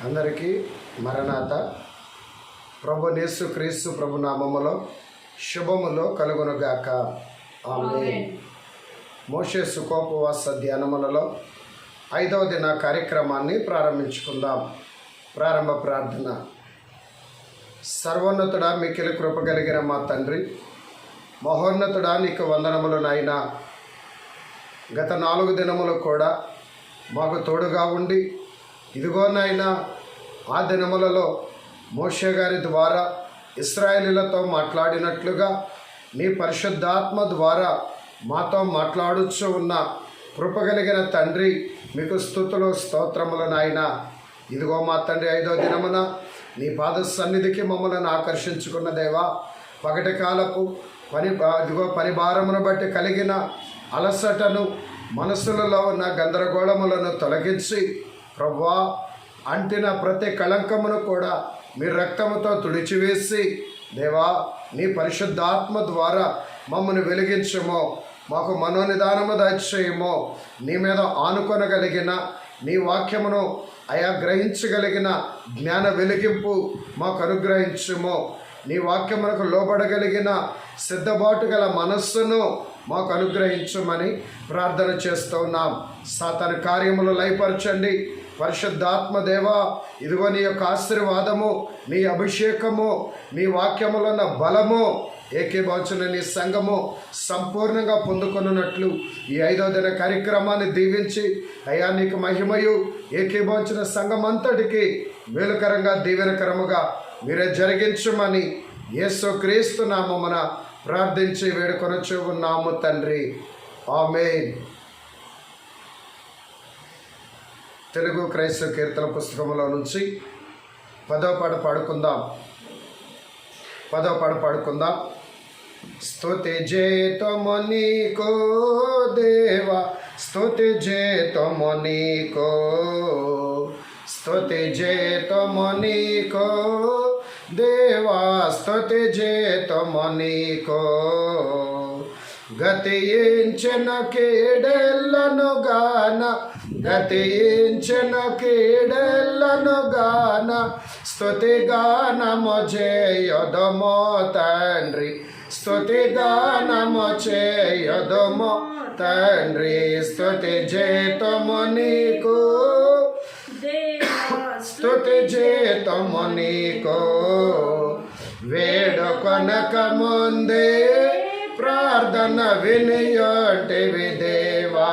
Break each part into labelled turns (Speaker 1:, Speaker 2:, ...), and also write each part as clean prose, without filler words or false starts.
Speaker 1: అందరికీ మరణాత. ప్రభు యేసుక్రీస్తు ప్రభు నామములో శుభములో కలుగునుగాక. ఆమేన్. మోషే సుఖోపవాస ధ్యానములలో 5వ దిన కార్యక్రమాన్ని ప్రారంభించుకుందాం. ప్రారంభ ప్రార్థన. సర్వోన్నతుడా, మిక్కిలి కృప కలిగిన మా తండ్రి, మహోన్నతుడా, నీకు వందనములు నాయనా. గత 4 దినములు కూడా మాకు తోడుగా ఉండి, ఇదిగో నాయనా, ఆ దినములలో మోషే గారి ద్వారా ఇశ్రాయేలీలతో మాట్లాడినట్లుగా నీ పరిశుద్ధాత్మ ద్వారా మాతో మాట్లాడుచు ఉన్న కృపగలిగిన తండ్రి, మీకు స్తుతులు స్తోత్రములు నాయనా. ఇదిగో మా తండ్రి, 5వ దినమున నీ పాద సన్నిధికి మమ్మల్ని ఆకర్షించుకున్న దేవా, పగటి కాలపు పని భారమును బట్టి కలిగిన అలసటను, మనసులలో ఉన్న గందరగోళములను తొలగించి, ప్రభువా, అంటిన ప్రతి కళంకమును కూడా మీ రక్తముతో తుడిచివేసి, దేవా, నీ పరిశుద్ధాత్మ ద్వారా మమ్మల్ని వెలిగించమో, మాకు మనోనిదానము దయచేయమో, నీ మీద ఆనుకొనగలిగిన నీ వాక్యమును గ్రహించగలిగిన జ్ఞాన వెలిగింపు మాకు అనుగ్రహించుమో, నీ వాక్యమునకు లోబడగలిగిన సిద్ధబాటు గల మనస్సును మాకు అనుగ్రహించమని ప్రార్థన చేస్తున్నాం. సాతాను కార్యములు లయపరచండి. పరిశుద్ధాత్మ దేవా, ఇదిగో నీ యొక్క ఆశీర్వాదము, నీ అభిషేకము, నీ వాక్యములో ఉన్న బలము ఏకీభవించిన నీ సంఘము సంపూర్ణంగా పొందుకొనున్నట్లు ఈ 5వ దిన కార్యక్రమాన్ని దీవించి, అయ్యా, నీకు మహిమయు ఏకీభవించిన సంఘం అంతటికి మేలుకరంగా దీవెనకరముగా మీరే జరిగించమని యేసుక్రీస్తు నామమున ప్రార్థించి వేడుకొనొచ్చు ఉన్నాము తండ్రి. ఆమేన్. తెలుగు క్రైస్తవ కీర్తన పుస్తకంలో నుంచి 10వ పాట పాడుకుందాం. 10వ పాట పాడుకుందాం. స్తుతి జేతము నీకో దేవా, స్తుతి జేతము నీకో, స్తుతి జేతము నీకో దేవా, స్తుతి జేతము నీకో. గతించిన కీడెల్లను గాన, గతించిన కీడెల్లను గాన, స్తుతి గానము చేయదమో తండ్రి, స్తుతి గానము చేయదమో తండ్రి. స్తుతి జేతము నీకు, స్తుతి జేతము నీకు. వేడుకొనక ముందే ప్రార్థన వినియోటివి దేవా,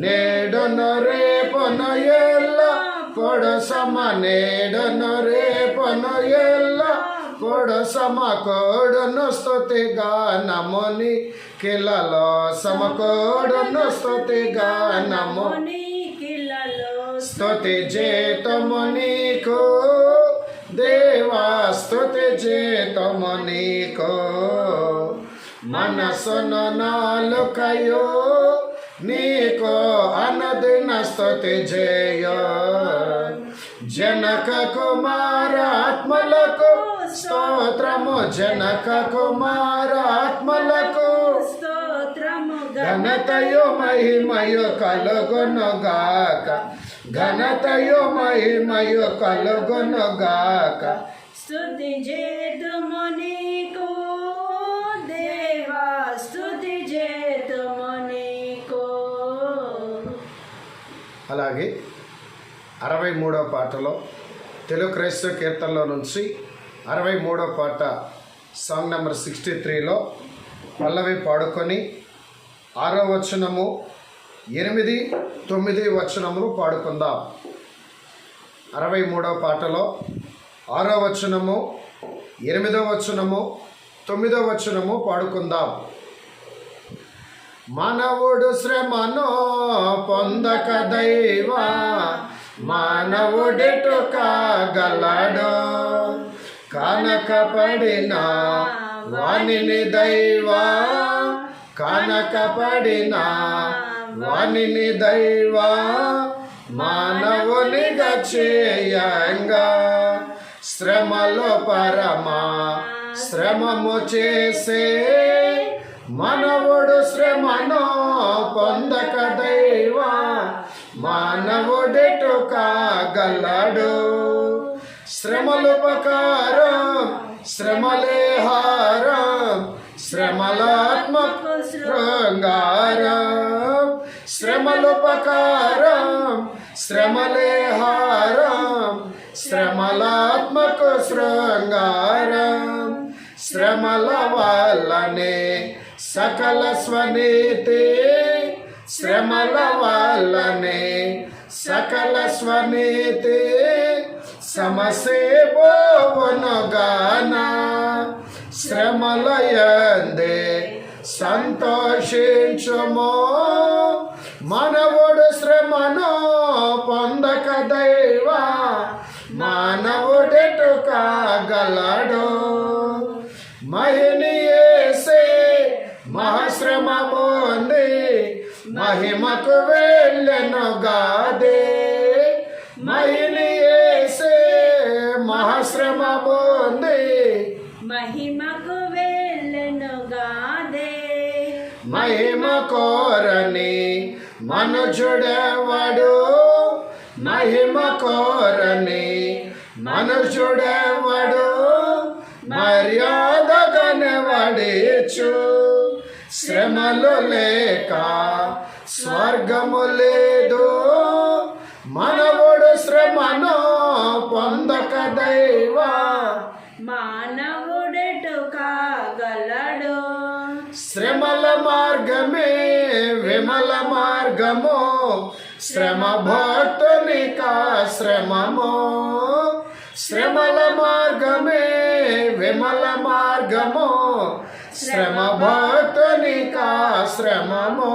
Speaker 1: నేడును రేపును ఎల్ల పొడసమ, నేడును రేపును ఎల్ల పొడసమ కోడును స్తుతి గానముని కిలలో, సమకోడును స్తుతి గానము. స్తుతి జేతము నీకు దేవా, స్తుతి జేతము నీకు. మనసును నాలుకయో నీకో అనుదిన స్తుతి జయ. జనక కుమారాత్మలకు స్తోత్రము, జనక కుమారాత్మలకు ఘనతయు మహిమయు కలుగునుగాక, ఘనతయు మహిమయు కలుగునుగాక.
Speaker 2: స్తుతి జేతుము నీకు దేవా, స్తుతి జేతుము నీకు.
Speaker 1: అలాగే 63వ పాటలో తెలుగు క్రైస్తవ కీర్తనలో నుంచి 63వ పాట సాంగ్ నెంబర్ 63లో పల్లవి పాడుకొని 6వ వచనము, 8, 9 వచనములు పాడుకుందాం. 63వ పాటలో 6వ వచనము, 8వ వచనము, 9వ వచనము పాడుకుందాం. మానవుడు శ్రమను పొందక దైవా, మానవుడెటు కాగలడు, కానకపడిన వానిని దైవా, కానకపడిన వానిని దైవా, మానవునిగా చేయంగా, శ్రమలో పరమా శ్రమము చేసే మనవుడు శ్రమను పొందక దైవా, మానవుడెటు కాగలడు. శ్రమలుపకారం శ్రమలే హారం, శ్రమలాత్మకు శృంగారం. శ్రమలుపకారం శ్రమలే హారం, శ్రమలాత్మకు శృంగారం. శ్రమల వల్లనే సకల స్వనీతి, శ్రమల వల్లనే సకల స్వనీతి. సమసేబోవనుగాన శ్రమల యందే సంతోషించుము. మనవుడు శ్రమను పొందక దైవ మానవుడెటు కాగలడు. మహిని యేసే మహాశ్రమ పొంది మహిమకు వెళ్ళెను గాదే. మహిని యేసే మహాశ్రమ పొంది
Speaker 2: మహిమకు వెళ్ళెను గాదే.
Speaker 1: మహిమ కోరని మనుజుడెవడు, మహిమ కోరని మనుజుడెవడు. మర్యాదగనెవడిచు శ్రమలు లేక స్వర్గము లేదు. మనవుడు శ్రమను పొందక దైవ
Speaker 2: మానవుడెటు కాగలడు.
Speaker 1: శ్రమల మార్గమే విమల మార్గము, శ్రమ భక్తునికా శ్రమము. శ్రమల మార్గమే విమల మార్గము, శ్రమ భక్తునికా శ్రమము.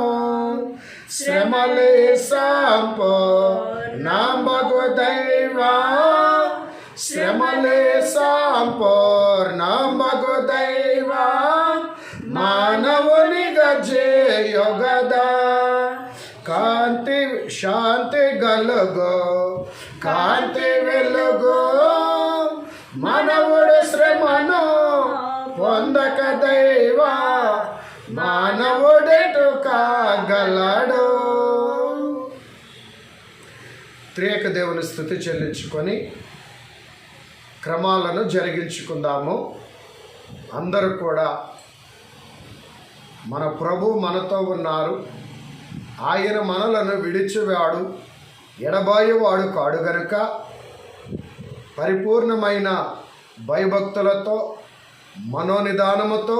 Speaker 1: శ్రమలే సంపూర్ణమగు దైవ, శ్రమలే సంపూర్ణమగు దైవ. మానవునిగా జేయుగదా కాంతి శాంతి గలుగు, కాంతి వెలుగు. మనవుడు శ్రమను పొందక దైవ మానవుడెటు కాగలడు. త్రియక దేవుని స్తుతి చెల్లించుకొని క్రమాలను జరిగించుకుందాము. అందరూ కూడా మన ప్రభు మనతో ఉన్నారు. ఆయన మనలను విడిచివాడు ఎడబాయువాడు కాడు గనుక పరిపూర్ణమైన భయభక్తులతో మనోనిదానముతో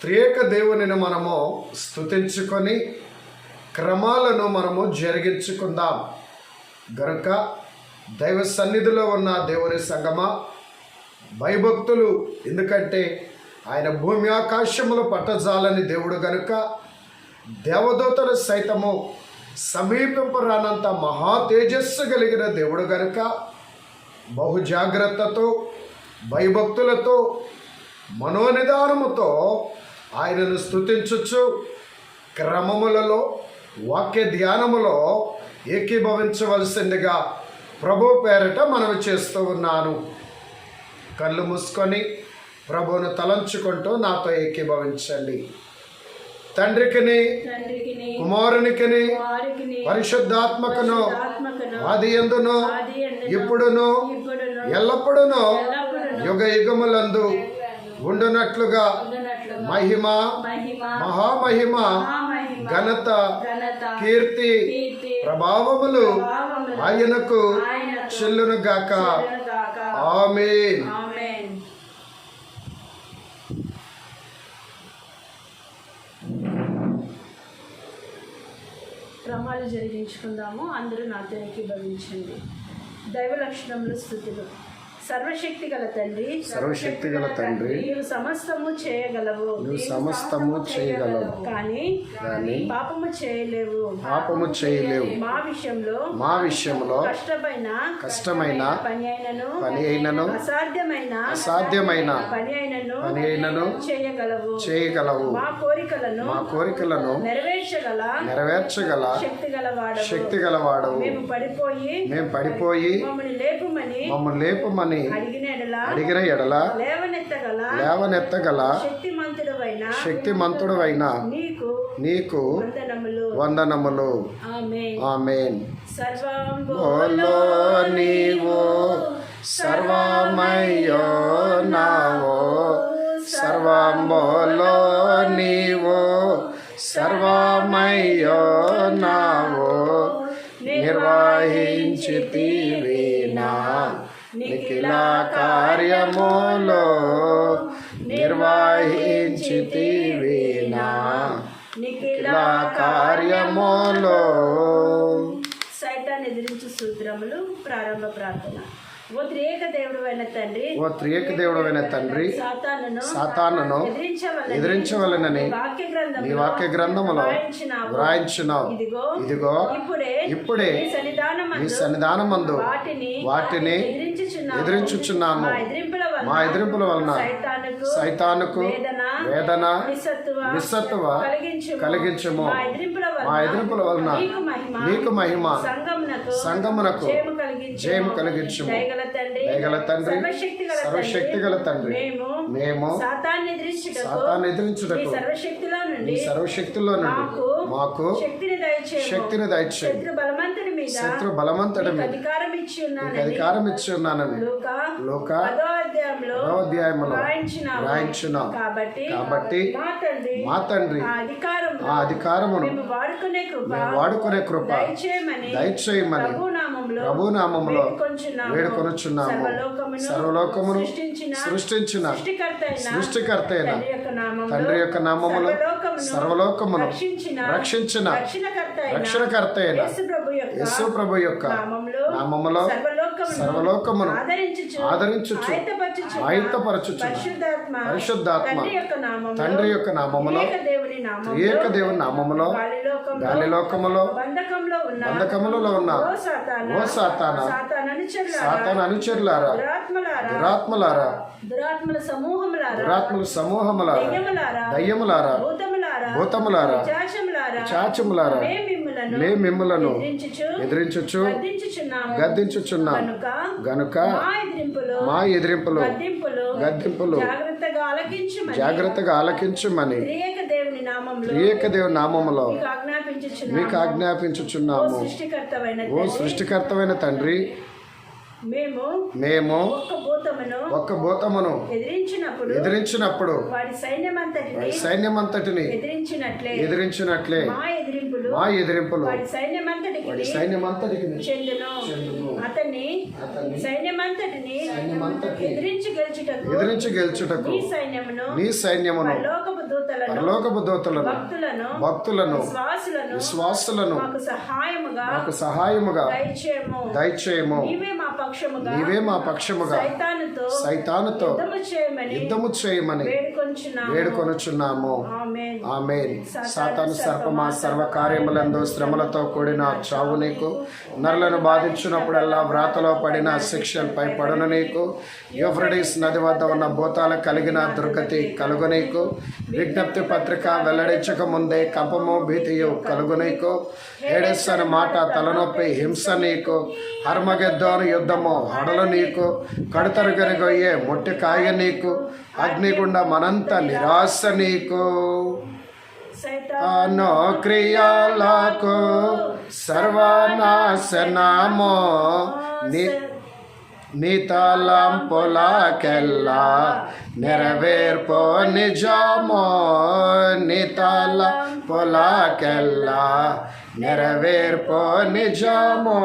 Speaker 1: త్రియక దేవునిని మనము స్తుతించుకొని క్రమాలను మనము జరిగించుకుందాం. గనుక దైవ సన్నిధిలో ఉన్న దేవుని సంగమా, భయభక్తులు, ఎందుకంటే ఆయన భూమి ఆకాశములు పట్టజాలని దేవుడు గనుక దేవదూతలు సైతము సమీపింపరానంత మహా తేజస్సు కలిగిన దేవుడు గనుక బహు జాగ్రత్తతో భయభక్తులతో మనోనిదానముతో ఆయనను స్తుతించుచు క్రమములలో వాక్య ధ్యానములో ఏకీభవించవలసిందిగా ప్రభు పేరట మనవి చేస్తూ ఉన్నాను. కళ్ళు మూసుకొని ప్రభువును తలంచుకుంటూ నాతో ఏకీభవించండి. తండ్రికిని కుమారునికిని పరిశుద్ధాత్మకును ఆది యందును ఇప్పుడును ఎల్లప్పుడును యుగ యుగములందు ఉండునట్లుగా మహిమ మహామహిమ ఘనత కీర్తి ప్రభావములు ఆయనకు చెల్లును గాక. ఆమేన్.
Speaker 2: క్రమాలు జరిగించుకుందాము. అందరూ నాతో ఏకీభవించండి. దైవ లక్షణములు స్థుతులు. సర్వశక్తి గల తండ్రి,
Speaker 1: సర్వశక్తి గల తండ్రి,
Speaker 2: నీవు సమస్తము చేయగలవు,
Speaker 1: నువ్వు సమస్తము చేయగలవు,
Speaker 2: కానీ పాపము చేయలేవు.
Speaker 1: పాపము చేయలేవు.
Speaker 2: మా విషయంలో కష్టమైన పని అయినను అసాధ్యమైన పని అయినను చేయగలవు. మా కోరికలను నెరవేర్చగల శక్తి గలవాడు. మేము పడిపోయి
Speaker 1: మమ్మల్ని లేపమని అని అడిగిన ఎడల లేవనెత్తగల శక్తిమంతుడవైన నీకు వందనములు. ఆమేన్. సర్వంబోలో నీవో సర్వమయ్యో నావో, సర్వంబోలో నీవో సర్వమయ్యో నావో, నిర్వహించితివినా నిఖిల కార్యములో, నిర్వహించితివినా నిఖిల కార్యములో.
Speaker 2: సైతాన్ని ఎదిరించు సూత్రములు. ప్రారంభ ప్రార్థన. ఓ త్రియేక దేవుడైన తండ్రి, సాతానును ఎదిరించవలెనని నీ వాక్య గ్రంథములో వ్రాయించినావు. ఇదిగో ఇప్పుడే నీ సన్నిధానమందు వాటిని ఎదిరించుచున్నాము. మా ఎదిరింపుల వలన సైతానుకు వేదన నిస్సత్తువ కలిగించుము. మా ఎదిరింపుల వలన నీకు మహిమ, సంగమునకు జయము కలిగించుము. దయగల తండ్రి, సర్వశక్తి గల తండ్రి, మేము సాతాన్ని ఎదిరించుటకు నీ సర్వశక్తిలో నుండి మాకు శక్తిని దయచేయి. శత్రు బలవంతుడి మీద అధికారం ఇచ్చి ఉన్నానని లూకా 10వ అధ్యాయములో రాయించున్నాం. కాబట్టి మా తండ్రి ఆ అధికారమును మేము వాడుకునే కృప దయచేయమని ప్రభునామములో వేడుకొనుచున్నాము. సర్వలోకమును సృష్టించిన సృష్టికర్త తండ్రి యొక్క నామములో సర్వలోకమును రక్షించిన రక్షణకర్త అయిన యేసు ప్రభు యొక్క నామములో సర్వలోకమును ఆదరించుచు ఆయుధపరచుచు పరిశుద్ధాత్మ తండ్రి యొక్క నామములో ఏక దేవుని నామములో గాలిలోకములో బంధకములలో ఉన్న ఓ సాతాన అనుచరులారా, దురాత్మలారా, దురాత్మల సమూహములారా, దయ్యములారా, భూతములారా, చాచములారా, మిమ్ములను ఎదిరించుచు గద్దించుచున్నాం గనుక మా ఎదిరింపులు గద్దింపులు జాగ్రత్తగా ఆలకించుమని త్రియేక దేవుని నామములో మీకు ఆజ్ఞాపించుచున్నాము. ఓ సృష్టికర్తమైన తండ్రి, మేము ఒక్క భూతమును ఎదిరించినప్పుడు వాడి సైన్యమంతటిని ఎదిరించినట్లే మా ఎదిరింపులు వాడి సైన్యమంతటికి చెందును. అతన్ని సైన్యమంతటిని ఎదిరించి గెలుచుటకు నీ సైన్యమును పరలోకపు దూతలను భక్తులను విశ్వాసులను మాకు సహాయముగా దయచేయము. నీవే మా పక్షముగా సైతానుతో యుద్ధము చేయమని వేడుకొనుచున్నాము. ఆమేన్. సాతాను సర్పమా, సర్వ కార్యములందు శ్రమలతో కూడిన చావు నీకు. నరులను బాధించినప్పుడల్లా వ్రాతలో పడిన శిక్షలపై పడును నీకు. యూఫ్రటీస్ నది వద్ద ఉన్న భూతాలకు కలిగిన దుర్గతి కలుగు నీకు. విజ్ఞప్తి పత్రిక వెల్లడించక ముందే కంపము భీతియు కలుగు నీకు. ఏడెస్ అనే మాట తలనొప్పి హింస నీకు. హర్మగెద్దోను యుద్ధము హడలు నీకు. కడుతరుగని గొయ్యే మొట్టి కాయ నీకు. అగ్నిగుండ మనంత నిరాశ నీకు. సైతాను క్రియలకు సర్వనాశనమో నీ తలంపులకెల్లా నెరవేర్పో నిజమో. నీ తలంపులకెల్లా నెరవేర్పో నిజమో.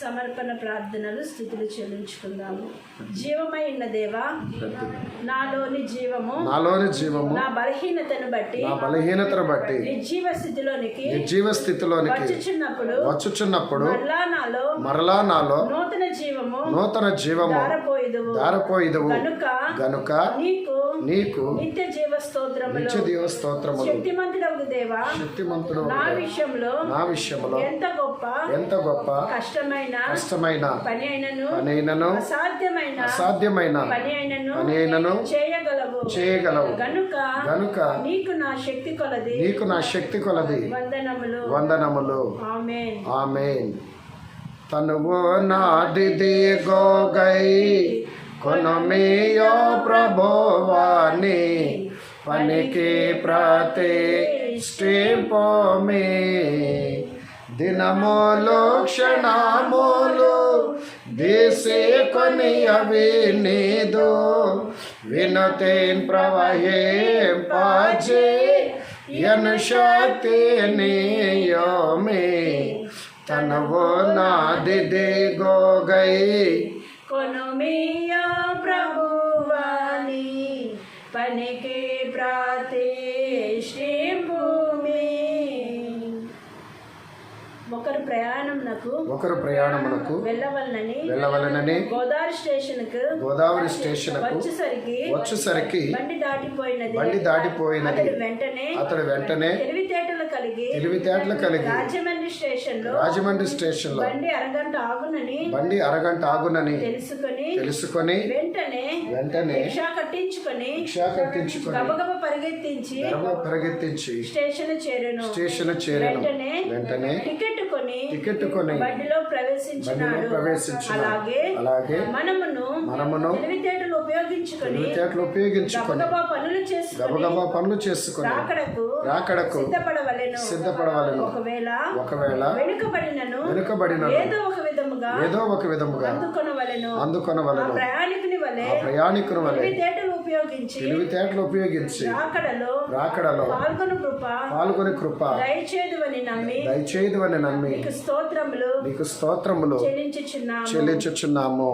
Speaker 2: సమర్పణ ప్రార్థనలు స్థుతులు చెల్లించుకుందాము. జీవమైన దేవా, నాలోని జీవము నా బలహీనతను బట్టి నిర్జీవ స్థితిలోనికి వచ్చుచున్నప్పుడు మరలా నాలో నూతన జీవము దారపోయిదువు గనుక నీకు నిత్య జీవ స్తోత్రములు. శక్తిమంతుడు నా విషయంలో ఎంత గొప్ప కష్టమైన పని అయినను అసాధ్యమైన పని అయినను చేయగలవు గనుక నీకు నా శక్తి కొలది వందనములు. ఆమేన్.
Speaker 1: तनुवो नादिदि गो गई కొనమియో ప్రభువాని పనికి ప్రతిష్ఠింపమే దినములు క్షణములు దేశే కొనియవి నీదు వినుతేన్ ప్రవహింపజే యను శక్తి నియమే తనువు నాదిది గోగై
Speaker 2: కొనుమియో ప్రభువాని పనికి ప్రతిష్ఠింపుమి. ఒకరు ప్రయాణమునకు వెళ్ళవలనని గోదావరి స్టేషన్ వచ్చేసరికి బండి దాటిపోయినది. అతడు వెంటనే తెలివితేటలు కలిగి రాజమండ్రి స్టేషన్ లో బండి అరగంట ఆగునని తెలుసుకొని వెంటనే రిక్షా కట్టించుకొని గబగబ పరిగెత్తించి స్టేషన్ చేరెను. వెంటనే టికెట్ కొని బండిలో ప్రవేశించినాడు. అలాగే మనమును తెలివితేటలు ఉపయోగించుకొని గబగబా పనులు చేసుకొని రాకడకు సిద్ధపడవలెను. ఒకవేళ వెనుకబడినను ఏదో ఒక విధముగా అందుకొనవలెను. ప్రయాణికుని వలె తెలివితేటలు ఉపయోగించి రాకడలో పాల్గొని కృప దయచేదువని నమ్మి నీకు స్తోత్రములు చెల్లించుచున్నాము.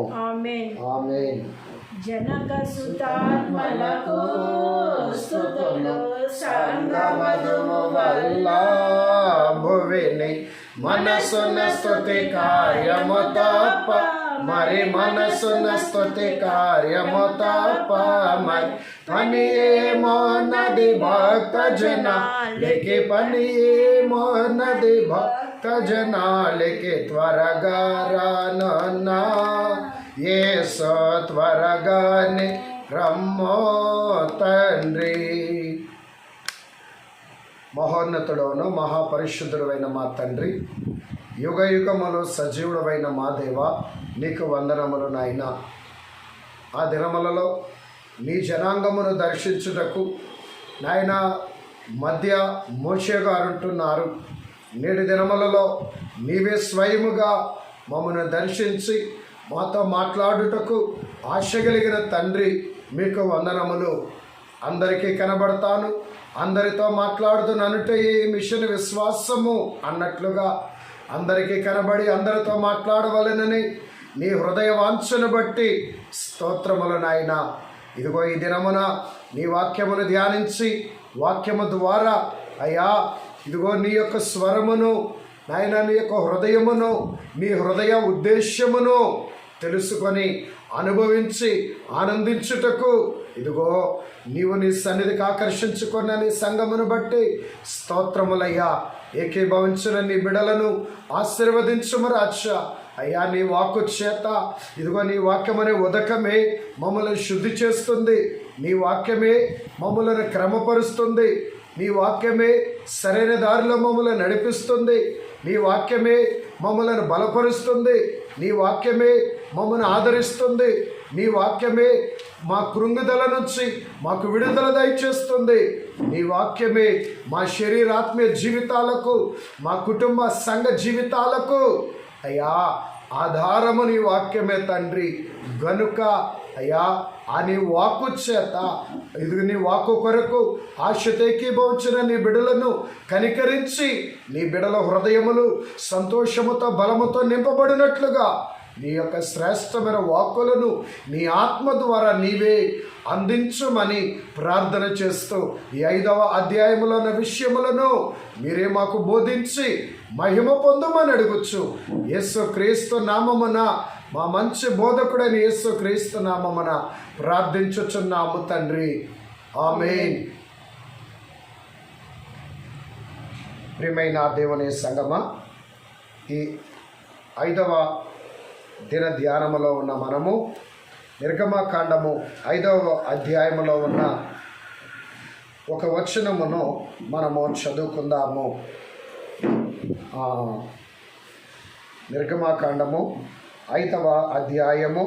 Speaker 2: ఆమేన్. జనక సుతాత్మలకు స్తుతులు సంగమము
Speaker 1: వల్ల భువిని మనసున స్తుతి కార్యము తప్ప మరి మనసున స్తుతి కార్యము తప్ప మరి పని ఏమో నది భక్త జనాలికి పని ఏమో నది భక్త జనాలికి త్వరగా రానున్నా యేసు త్వరగానే రమ్మో తండ్రి. మహోన్నతుడవును మహాపరిశుద్ధుడైన మా తండ్రి, యుగ యుగములు సజీవుడమైన మా దేవ, నీకు వందనములు నాయన. ఆ దినములలో నీ జనాంగమును దర్శించుటకు నాయన మధ్య మోషే గారు ఉంటున్నారు. నేటి దినములలో నీవే స్వయముగా మమ్మను దర్శించి మాతో మాట్లాడుటకు ఆశ కలిగిన తండ్రి, మీకు వందనములు. అందరికీ కనబడతాను, అందరితో మాట్లాడుతున్ననుటే ఈ మిషన్ విశ్వాసము అన్నట్లుగా అందరికీ కనబడి అందరితో మాట్లాడవలెనని నీ హృదయ వాంఛను బట్టి స్తోత్రములు నాయన. ఇదిగో ఈ దినమున నీ వాక్యమును ధ్యానించి వాక్యము ద్వారా అయ్యా ఇదిగో నీ యొక్క స్వరమును నాయన, నీ యొక్క హృదయమును, నీ హృదయ ఉద్దేశ్యమును తెలుసుకొని అనుభవించి ఆనందించుటకు ఇదిగో నీవు నీ సన్నిధికి ఆకర్షించుకున్న నీ సంఘమును బట్టి స్తోత్రములయ్యా. ఏకీభవించిన నీ బిడలను ఆశీర్వదించుము రాజా. అయ్యా నీ వాక్కు చేత ఇదిగో నీ వాక్యమనే ఉదకమే మమ్మల్ని శుద్ధి చేస్తుంది. నీ వాక్యమే మమ్మల్ని క్రమపరుస్తుంది. నీ వాక్యమే సరైన దారిలో మమ్మల్ని నడిపిస్తుంది. నీ వాక్యమే మమ్మల్ని బలపరుస్తుంది. నీ వాక్యమే మమ్మల్ని ఆదరిస్తుంది. నీ వాక్యమే మా కృంగుదల నుంచి మాకు విడుదల దయచేస్తుంది. నీ వాక్యమే మా శరీరాత్మీయ జీవితాలకు, మా కుటుంబ సంఘ జీవితాలకు అయ్యా ఆధారము నీ వాక్యమే తండ్రి. గనుక అయ్యా ఆ నీ వాక్కు చేత ఇది నీ వాక్కు కొరకు ఆశతో ఏకీభవించిన నీ బిడలను కనికరించి నీ బిడల హృదయములు సంతోషముతో బలముతో నింపబడినట్లుగా నీ యొక్క శ్రేష్టమైన వాక్కులను నీ ఆత్మ ద్వారా నీవే అందించమని ప్రార్థన చేస్తూ ఈ 5వ అధ్యాయములో ఉన్న విషయములను మీరే మాకు బోధించి మహిమ పొందమని అడుగుచ్చు. యేసు క్రీస్తు నామమున మా మంచి బోధకుడైన యేసు క్రీస్తు నామమున ప్రార్థించుచున్నాము తండ్రి. ఆమేన్. ప్రియమైన దేవుని సంగమా, ఈ 5వ దిన ధ్యానములో ఉన్న మనము నిర్గమకాండము 5వ అధ్యాయములో ఉన్న ఒక వచనమును మనము చదువుకుందాము. నిర్గమాకాండము 5వ అధ్యాయము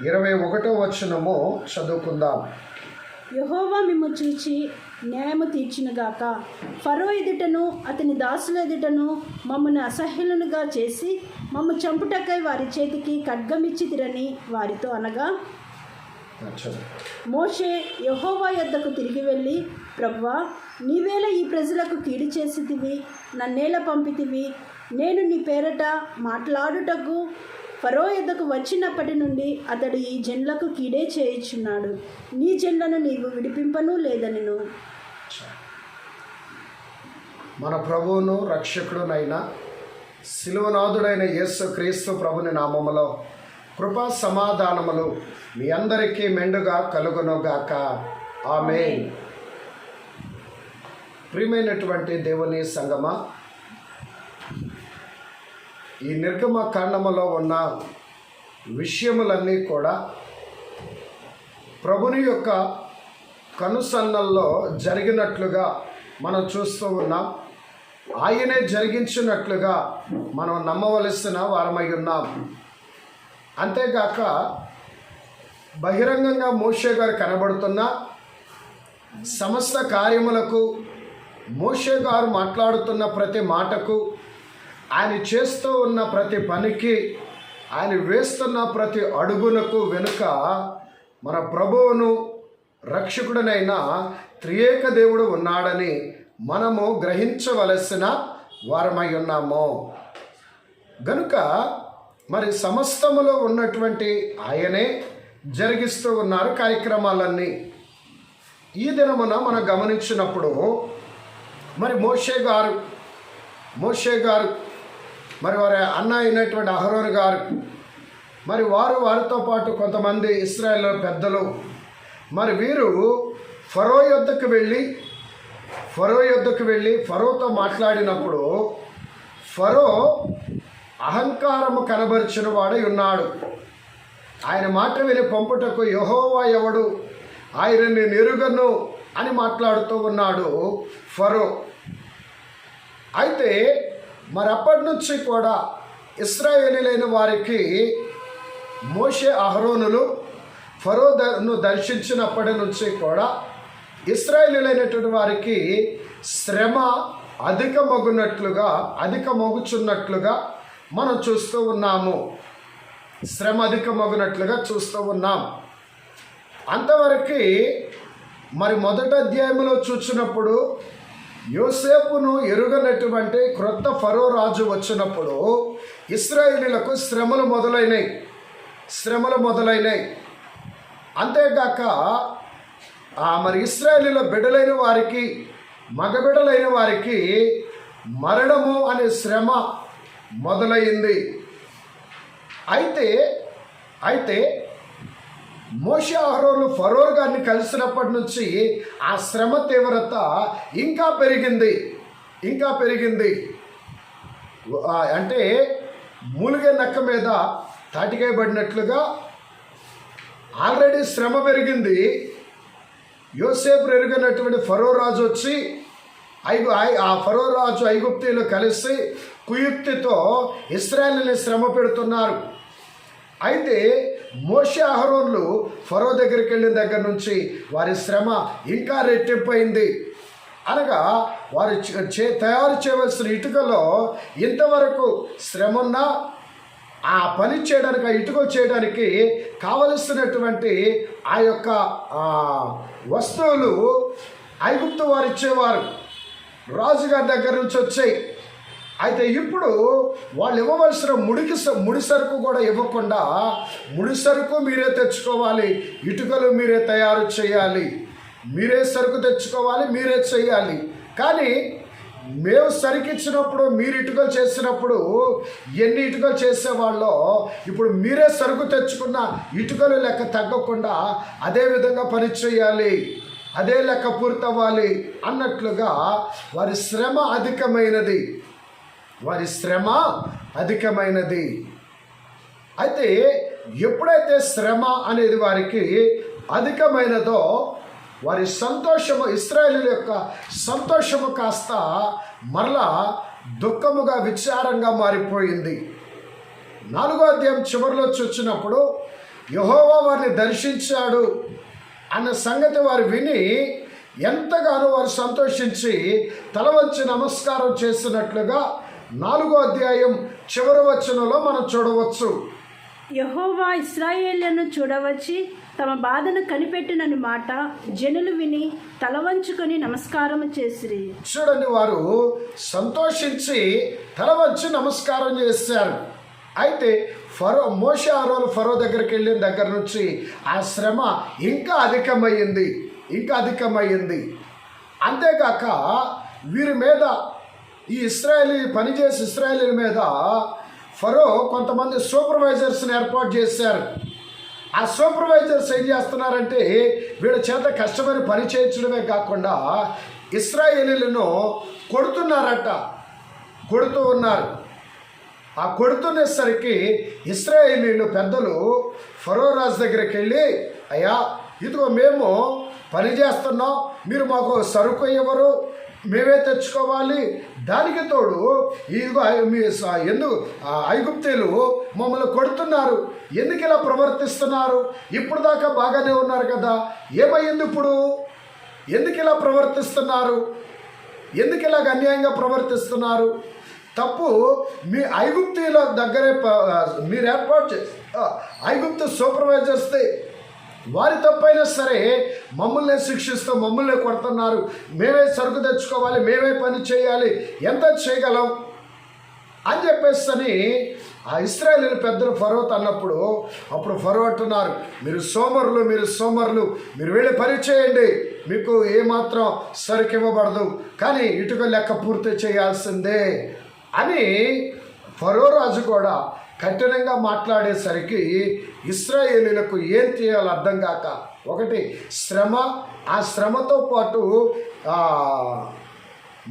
Speaker 1: 21వ వచనము చదువుకుందాం.
Speaker 2: యెహోవా మిమ్ము చూచి న్యాయము తీర్చునుగాక. ఫరో ఎదుటను అతని దాసుల ఎదుటను మమ్మను అసహ్యులనుగా చేసి మమ్ము చంపుటకై వారి చేతికి ఖడ్గమిచ్చితిరని వారితో అనగా, మోషే యెహోవా యొద్దకు తిరిగి వెళ్ళి, ప్రభువా, నీవేళ ఈ ప్రజలకు కీడు చేసితివి, నన్నేల పంపితివి? నేను నీ పేరట మాట్లాడుటకు ఫరో యొద్దకు వచ్చినప్పటి నుండి అతడు ఈ జనులకు కీడే చేయుచున్నాడు. నీ జనులను నీవు విడిపింపను లేదనిను.
Speaker 1: మన ప్రభువును రక్షకుడునైన శిలువనాథుడైన యేసు క్రీస్తు ప్రభుని నామములో కృపా సమాధానములు మీ అందరికీ మెండుగా కలుగునుగాక. ఆమేన్. ప్రియమైనటువంటి దేవుని సంగమా, ఈ నిర్గమకాండములో ఉన్న విషయములన్నీ కూడా ప్రభుని యొక్క కనుసన్నల్లో జరిగినట్లుగా మనం చూస్తూ ఉన్నాం. ఆయనే జరిగించినట్లుగా మనం నమ్మవలసిన వారమై ఉన్నాం. అంతేగాక బహిరంగంగా మోషే గారు కనబడుతున్న సమస్త కార్యములకు, మోషే గారు మాట్లాడుతున్న ప్రతి మాటకు, ఆయన చేస్తూ ఉన్న ప్రతి పనికి, ఆయన వేస్తున్న ప్రతి అడుగునకు వెనుక మన ప్రభువును రక్షకుడనైన త్రియేక దేవుడు ఉన్నాడని మనము గ్రహించవలసిన వారమై ఉన్నాము. గనుక మరి సమస్తములో ఉన్నటువంటి ఆయనే జరిగిస్తూ ఉన్నారు కార్యక్రమాలన్నీ. ఈ దినమున మనం గమనించినప్పుడు మరి మోషే గారు మరి వారి అన్న అయినటువంటి అహరోను గారు, మరి వారితో పాటు కొంతమంది ఇశ్రాయేలు పెద్దలు, మరి వీరు ఫరో యొద్దకు వెళ్ళి ఫరోతో మాట్లాడినప్పుడు ఫరో అహంకారము కనబరిచిన వాడై ఉన్నాడు. ఆయన మాట విని పంపుటకు యెహోవా ఎవడు, ఆయనని నెరుగను అని మాట్లాడుతూ ఉన్నాడు ఫరో. అయితే మరి అప్పటి నుంచి కూడా ఇశ్రాయేలీలైన వారికి మోషే అహరోనులు ఫరోను దర్శించినప్పటి నుంచి కూడా ఇశ్రాయేలీలైనటువంటి వారికి శ్రమ అధికమగుచున్నట్లుగా మనం చూస్తూ ఉన్నాము. శ్రమ అధికమగునట్లుగా చూస్తూ ఉన్నాం. అంతవరకు మరి మొదటి అధ్యాయంలో చూసినప్పుడు యోసేపును ఎరుగనటువంటి క్రొత్త ఫరో రాజు వచ్చినప్పుడు ఇశ్రాయేలీలకు శ్రమలు మొదలైనాయి. అంతేగాక మరి ఇశ్రాయేలీల బిడ్డలైన వారికి, మగబిడ్డలైన వారికి మరణము అనే శ్రమ మొదలైంది. అయితే మోషే అహరోను ఫరో గారిని కలిసినప్పటి నుంచి ఆ శ్రమ తీవ్రత ఇంకా పెరిగింది. అంటే మూలిగే నక్క మీద తాటికాయ పడినట్లుగా ఆల్రెడీ శ్రమ పెరిగింది. యోసేపు ఎరుగనటువంటి ఫరో రాజు వచ్చి ఆ ఫరో రాజు ఐగుప్తీయులు కలిసి కుయుక్తితో ఇశ్రాయేలుని శ్రమ పెడుతున్నారు. అయితే మోషే అహరోన్లు ఫరో దగ్గరికి వెళ్ళిన దగ్గర నుంచి వారి శ్రమ ఇంకా రెట్టింపైంది. అనగా వారు తయారు చేయవలసిన ఇటుకలో ఇంతవరకు శ్రమ ఉన్నా ఆ పని చేయడానికి, ఆ ఇటుకలు చేయడానికి కావలసినటువంటి ఆ యొక్క వస్తువులు ఐగుప్తు వారు ఇచ్చేవారు, రాజుగారి దగ్గర నుంచి వచ్చాయి. అయితే ఇప్పుడు వాళ్ళు ఇవ్వవలసిన ముడి సరుకు కూడా ఇవ్వకుండా, ముడి సరుకు మీరే తెచ్చుకోవాలి, ఇటుకలు మీరే తయారు చేయాలి, మీరే సరుకు తెచ్చుకోవాలి, మీరే చేయాలి. కానీ మేము సరుకిచ్చినప్పుడు, మీరు ఇటుకలు చేసినప్పుడు ఎన్ని ఇటుకలు చేసేవాళ్ళో ఇప్పుడు మీరే సరుకు తెచ్చుకున్న ఇటుకలు లెక్క తగ్గకుండా అదే విధంగా పని చేయాలి, అదే లెక్క పూర్తవ్వాలి అన్నట్లుగా వారి శ్రమ అధికమైనది. అయితే ఎప్పుడైతే శ్రమ అనేది వారికి అధికమైనదో వారి సంతోషము, ఇశ్రాయేలీయుల యొక్క సంతోషము కాస్త మరలా దుఃఖముగా, విచారంగా మారిపోయింది. 4వ అధ్యాయం చివరిలో చూచినప్పుడు యెహోవా వారిని దర్శించాడు అన్న సంగతి వారు విని ఎంతగానో వారు సంతోషించి తల వంచి నమస్కారం చేసినట్లుగా 4వ అధ్యాయం చివరి వచనంలో మనం చూడవచ్చు.
Speaker 2: యెహోవా ఇశ్రాయేళ్లను చూడవచ్చి తమ బాధను కనిపెట్టినని మాట జనులు విని తల వంచుకొని నమస్కారము చేసిరి.
Speaker 1: చూడండి, వారు సంతోషించి తల వంచి నమస్కారం చేశారు. అయితే మోషే ఆరోను ఫరో దగ్గరికి వెళ్ళిన దగ్గర నుంచి ఆ శ్రమ ఇంకా అధికమయ్యింది. అంతేకాక వీరి మీద, ఈ పనిచేసే ఇశ్రాయేలీల మీద ఫరో కొంతమంది సూపర్వైజర్స్ని ఏర్పాటు చేశారు. ఆ సూపర్వైజర్స్ ఏం చేస్తున్నారంటే వీళ్ళ చేత కష్టమైన పని చేయించడమే కాకుండా ఇశ్రాయేలీలను కొడుతూ ఉన్నారు. ఆ కొడుతునేసరికి ఇశ్రాయేలీలు పెద్దలు ఫరో రాజు దగ్గరికి వెళ్ళి, అయ్యా ఇదిగో మేము పని చేస్తున్నాం, మీరు మాకు సరుకు ఇవ్వరు, మేమే తెచ్చుకోవాలి, దానికి తోడు ఇదిగో ఎందుకు ఐగుప్తీయులు మమ్మల్ని కొడుతున్నారు, ఎందుకు ఇలా ప్రవర్తిస్తున్నారు? ఇప్పుడు దాకా బాగానే ఉన్నారు కదా, ఏమయ్యింది ఇప్పుడు? ఎందుకు ఇలా ప్రవర్తిస్తున్నారు? ఎందుకు ఇలాగ అన్యాయంగా ప్రవర్తిస్తున్నారు? తప్పు మీ ఐగుప్తీయుల దగ్గరే మీరు ఏర్పాటు చేసి ఐగుప్తు సూపర్వైజర్స్ది, వారి తప్పైనా సరే మమ్మల్ని శిక్షిస్తూ మమ్మల్ని కొడుతున్నారు, మేమే సరుకు తెచ్చుకోవాలి, మేమే పని చేయాలి, ఎంత చేయగలం అని చెప్పేసి ఆ ఇశ్రాయేలీయుల పెద్దలు ఫరో అన్నప్పుడు, అప్పుడు ఫరో అంటున్నారు, మీరు సోమరులు, మీరు వెళ్ళి పని చేయండి, మీకు ఏమాత్రం సరుకు ఇవ్వబడదు, కానీ ఇటుక లెక్క పూర్తి చేయాల్సిందే అని ఫరో రాజు కూడా కఠినంగా మాట్లాడేసరికి ఇశ్రాయేలీయులకు ఏం చేయాలో అర్థం కాక, ఒకటి శ్రమ, ఆ శ్రమతో పాటు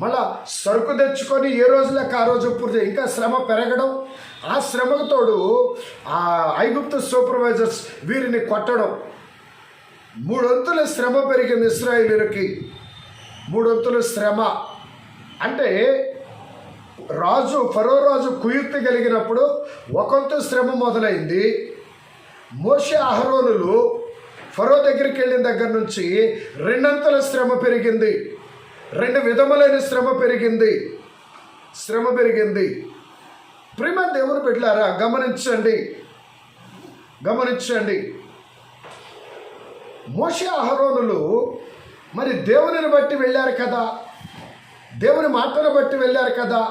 Speaker 1: మళ్ళా సరుకు తెచ్చుకొని ఏ రోజులకు ఆ రోజు పూర్తి, ఇంకా శ్రమ పెరగడం, ఆ శ్రమకు తోడు ఆ ఐగుప్తు సూపర్వైజర్స్ వీరిని కొట్టడం, 3 వంతుల శ్రమ పెరిగింది ఇశ్రాయేలీయులకి. 3 వంతుల శ్రమ అంటే ఫరో రాజు కుయుక్తి కలిగినప్పుడు 1 వంతు శ్రమ మొదలైంది. మోషే అహరోనులు ఫరో దగ్గరికి వెళ్ళిన దగ్గర నుంచి 2 అంతల శ్రమ పెరిగింది. 2 విధములైన శ్రమ పెరిగింది. ప్రియమైన దేవుని బిడ్డలారా, గమనించండి. మోషే అహరోనులు మరి దేవునిని బట్టి వెళ్ళారు కదా, దేవుని మాటను బట్టి వెళ్ళారు కదా,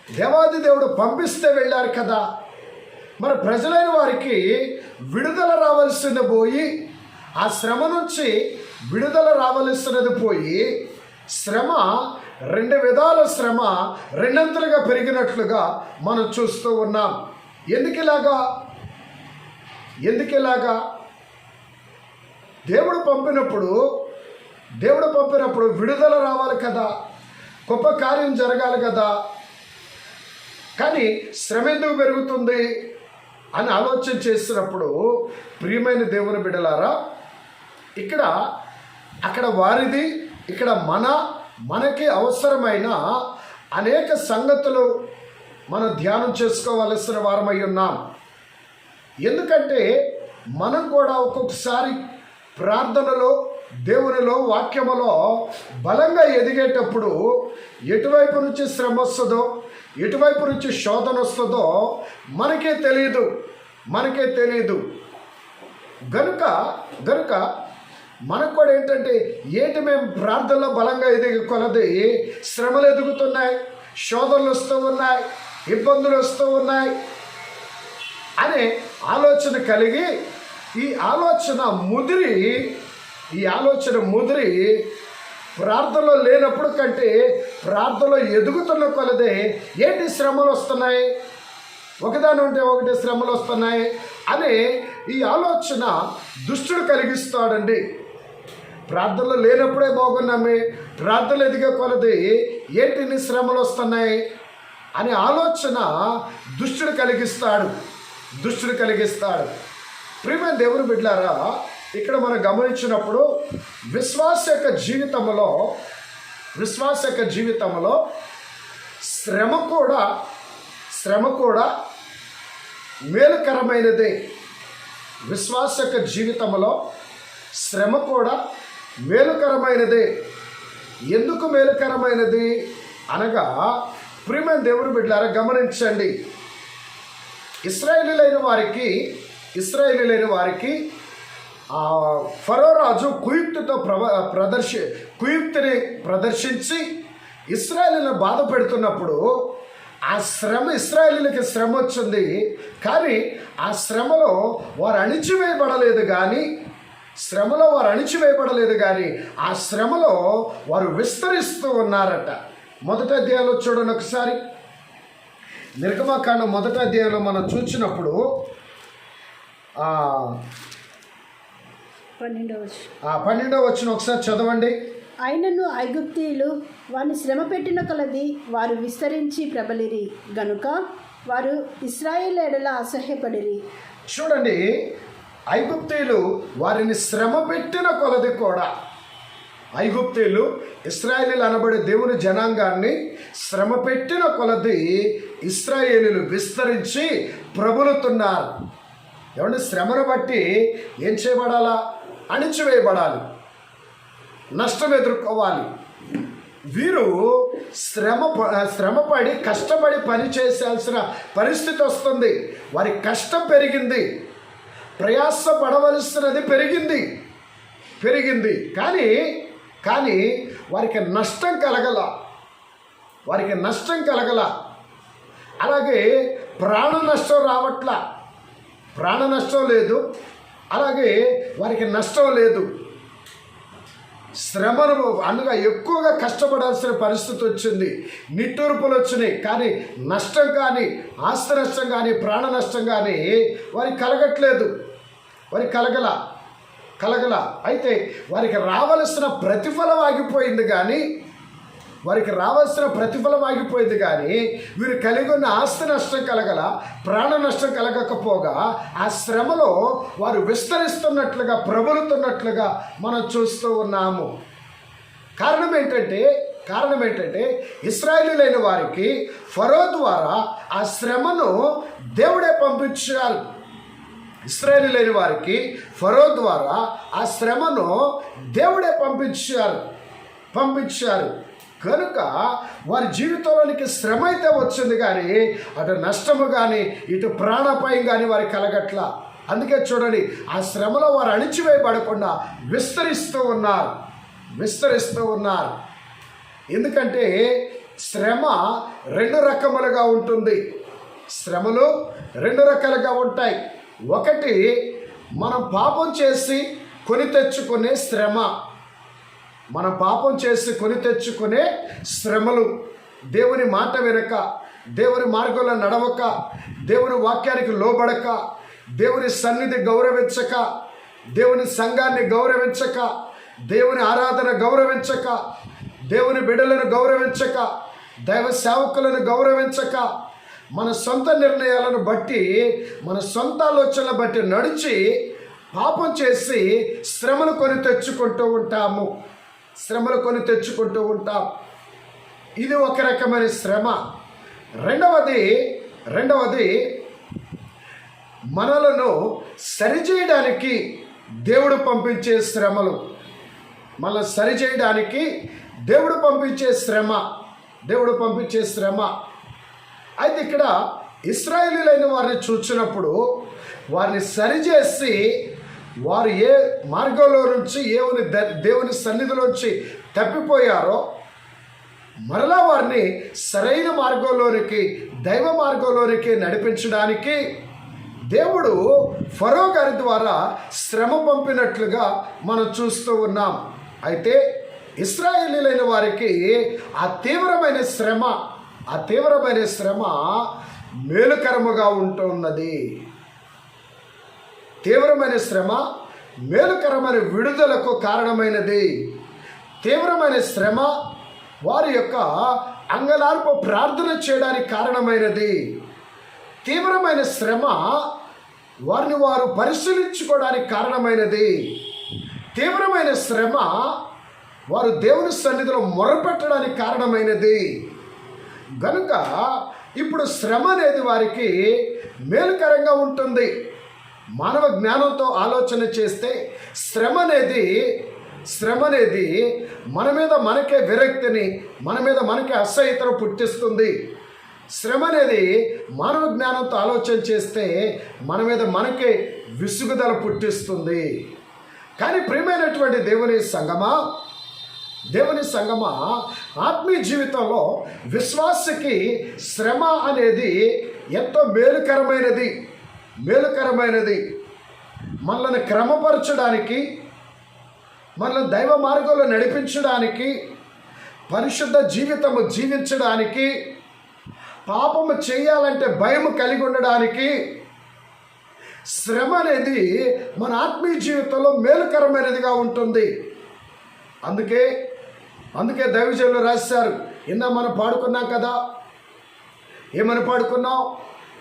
Speaker 1: దేవాది దేవుడు పంపిస్తే వెళ్ళారు కదా. మరి ప్రజలైన వారికి విడుదల రావాల్సింది పోయి, ఆ శ్రమ నుంచి విడుదల రావాల్సినది పోయి, శ్రమ 2 విధాల శ్రమ 2 అంతలుగా పెరిగినట్లుగా మనం చూస్తూ ఉన్నాం. ఎందుకు ఇలాగా? దేవుడు పంపినప్పుడు విడుదల రావాలి కదా, గొప్ప కార్యం జరగాలి కదా, కానీ శ్రమ ఎందుకు పెరుగుతుంది అని ఆలోచన చేసినప్పుడు, ప్రియమైన దేవుని బిడ్డలారా, అక్కడ వారిది, ఇక్కడ మనకి అవసరమైన అనేక సంగతులు మనం ధ్యానం చేసుకోవలసిన వారమై ఉన్నాం. ఎందుకంటే మనం కూడా ఒక్కొక్కసారి ప్రార్థనలో, దేవునిలో, వాక్యములో బలంగా ఎదిగేటప్పుడు ఎటువైపు నుంచి శ్రమ వస్తుందో, ఎటువైపు నుంచి శోధన వస్తుందో మనకే తెలియదు. గనుక మనకు కూడా ఏంటంటే, మేము ప్రార్థనలో బలంగా ఎదిగే కొలది శ్రమలు ఎదుగుతున్నాయి, శోధనలు వస్తూ ఉన్నాయి, ఇబ్బందులు వస్తూ ఉన్నాయి అనే ఆలోచన కలిగి, ఈ ఆలోచన ముదిరి ప్రార్థనలో లేనప్పుడు కంటే ప్రార్థనలో ఎదుగుతున్న కొలదే ఏంటి శ్రమలు వస్తున్నాయి, ఒకదాని ఉంటే ఒకటి శ్రమలు వస్తున్నాయి అని ఈ ఆలోచన దుష్టుడు కలిగిస్తాడండి. ప్రార్థనలో లేనప్పుడే బాగున్నామే, ప్రార్థనలు ఎదిగే కొలది ఏంటి ఇన్ని శ్రమలు వస్తున్నాయి అనే ఆలోచన దుష్టుడు కలిగిస్తాడు. ప్రియమైన దేవుని బిడ్డలారా, ఇక్కడ మనం గమనించినప్పుడు విశ్వాస యొక్క జీవితంలో శ్రమ కూడా మేలుకరమైనదే. విశ్వాస యొక్క జీవితంలో శ్రమ కూడా మేలుకరమైనదే. ఎందుకు మేలుకరమైనది అనగా, ప్రియమైన దేవుని బిడ్డలారా గమనించండి, ఇశ్రాయేలీలైన వారికి ఫరో రాజు కుయుక్తిని ప్రదర్శించి ఇశ్రాయేలీలను బాధ పెడుతున్నప్పుడు ఆ శ్రమ, ఇశ్రాయేలీలకి శ్రమ వచ్చింది. కానీ ఆ శ్రమలో వారు అణిచివేయబడలేదు కానీ ఆ శ్రమలో వారు విస్తరిస్తూ ఉన్నారట. మొదటి అధ్యాయంలో చూడండి ఒకసారి. నిర్గమకాండం మొదటి అధ్యాయంలో మనం చూసినప్పుడు 12వ వచనం ఒకసారి చదవండి.
Speaker 2: ఆయనను ఐగుప్తీయులు వారిని శ్రమ పెట్టిన కొలది వారు విస్తరించి ప్రబలిరి గనుక వారు ఇశ్రాయేలు ఎడల అసహ్యపడిరి.
Speaker 1: చూడండి, ఐగుప్తీయులు వారిని శ్రమ పెట్టిన కొలది కూడా, ఐగుప్తీయులు ఇశ్రాయేలీలు అనబడే దేవుని జనాంగాన్ని శ్రమ పెట్టిన కొలది ఇశ్రాయేలీలు విస్తరించి ప్రబలుతున్నారు. ఏమంటే, శ్రమను బట్టి ఏం చేయబడాలా? అణిచివేయబడాలి, నష్టం ఎదుర్కోవాలి. వీరు శ్రమపడి కష్టపడి పని చేయాల్సిన పరిస్థితి వస్తుంది. వారి కష్టం పెరిగింది, ప్రయాస పడవలసినది పెరిగింది. కానీ వారికి నష్టం కలగల. అలాగే ప్రాణ నష్టం లేదు, అలాగే వారికి నష్టం లేదు. శ్రమను అనగా ఎక్కువగా కష్టపడాల్సిన పరిస్థితి వచ్చింది, నిట్టూర్పులు వచ్చినాయి. కానీ నష్టం కానీ, ఆస్తి నష్టం కానీ, ప్రాణ నష్టం కానీ వారికి కలగల. అయితే వారికి రావలసిన ప్రతిఫలం ఆగిపోయింది కానీ వీరు కలిగి ఉన్న ఆస్తి నష్టం కలగల, ప్రాణ నష్టం కలగకపోగా ఆ శ్రమలో వారు విస్తరిస్తున్నట్లుగా, ప్రబలుతున్నట్లుగా మనం చూస్తూ ఉన్నాము. కారణం ఏంటంటే ఇశ్రాయేలీలైన వారికి ఫరో ద్వారా ఆ శ్రమను దేవుడే పంపించారు. ఇశ్రాయేలీలైన వారికి ఫరో ద్వారా ఆ శ్రమను దేవుడే పంపించారు. కనుక వారి జీవితంలోనికి శ్రమ అయితే వచ్చింది, కానీ అటు నష్టము కానీ ఇటు ప్రాణాపాయం కానీ వారికి కలగట్లా. అందుకే చూడండి, ఆ శ్రమలో వారు అణిచివేయబడకుండా విస్తరిస్తూ ఉన్నారు. ఎందుకంటే శ్రమ రెండు రకములుగా ఉంటుంది. శ్రమలు రెండు రకాలుగా ఉంటాయి. ఒకటి, మనం పాపం చేసి కొని తెచ్చుకునే శ్రమ. శ్రమలు, దేవుని మాట వినక, దేవుని మార్గంలో నడవక, దేవుని వాక్యానికి లోబడక, దేవుని సన్నిధి గౌరవించక, దేవుని సంఘాన్ని గౌరవించక, దేవుని ఆరాధన గౌరవించక, దేవుని బిడ్డలను గౌరవించక, దైవ సేవకులను గౌరవించక, మన సొంత నిర్ణయాలను బట్టి, మన సొంత ఆలోచనలను బట్టి నడిచి పాపం చేసి శ్రమలు కొని తెచ్చుకుంటూ ఉంటాం. ఇది ఒక రకమైన శ్రమ. రెండవది మనలను సరిచేయడానికి దేవుడు పంపించే శ్రమలు. మనల్ని సరిచేయడానికి దేవుడు పంపించే శ్రమ. అయితే ఇక్కడ ఇశ్రాయేలీలైన వారిని చూసినప్పుడు వారిని సరిచేసి, వారు ఏ మార్గంలో నుంచి దేవుని సన్నిధిలోంచి తప్పిపోయారో మరలా వారిని సరైన మార్గంలోనికి, దైవ మార్గంలోనికి నడిపించడానికి దేవుడు ఫరో గారి ద్వారా శ్రమ పంపినట్లుగా మనం చూస్తూ ఉన్నాం. అయితే ఇశ్రాయేలీలైన వారికి ఆ తీవ్రమైన శ్రమ మేలుకరముగా ఉంటున్నది. తీవ్రమైన శ్రమ మేలుకరమైన విడుదలకు కారణమైనది. తీవ్రమైన శ్రమ వారి యొక్క అంగలార్పు ప్రార్థన చేయడానికి కారణమైనది. తీవ్రమైన శ్రమ వారిని వారు పరిశీలించుకోవడానికి కారణమైనది. తీవ్రమైన శ్రమ వారు దేవుని సన్నిధిలో మొరపెట్టడానికి కారణమైనది. గనుక ఇప్పుడు శ్రమ అనేది వారికి మేలుకరంగా ఉంటుంది. మానవ జ్ఞానంతో ఆలోచన చేస్తే శ్రమ అనేది మన మీద మనకే విరక్తిని, మన మీద మనకే అసహ్యతను పుట్టిస్తుంది. శ్రమ అనేది మానవ జ్ఞానంతో ఆలోచన చేస్తే మన మీద మనకే విసుగుదల పుట్టిస్తుంది. కానీ ప్రియమైనటువంటి దేవుని సంగమా, ఆత్మీయ జీవితంలో విశ్వాసకి శ్రమ అనేది ఎంతో మేలుకరమైనది. మనల్ని క్రమపరచడానికి, మనల్ని దైవ మార్గంలో నడిపించడానికి, పరిశుద్ధ జీవితము జీవించడానికి, పాపము చేయాలంటే భయం కలిగి ఉండడానికి శ్రమ అనేది మన ఆత్మీయ జీవితంలో మేలుకరమైనదిగా ఉంటుంది. అందుకే దైవజనులు రాశారు. మనం పాడుకున్నాం కదా, ఏమని పాడుకున్నాం?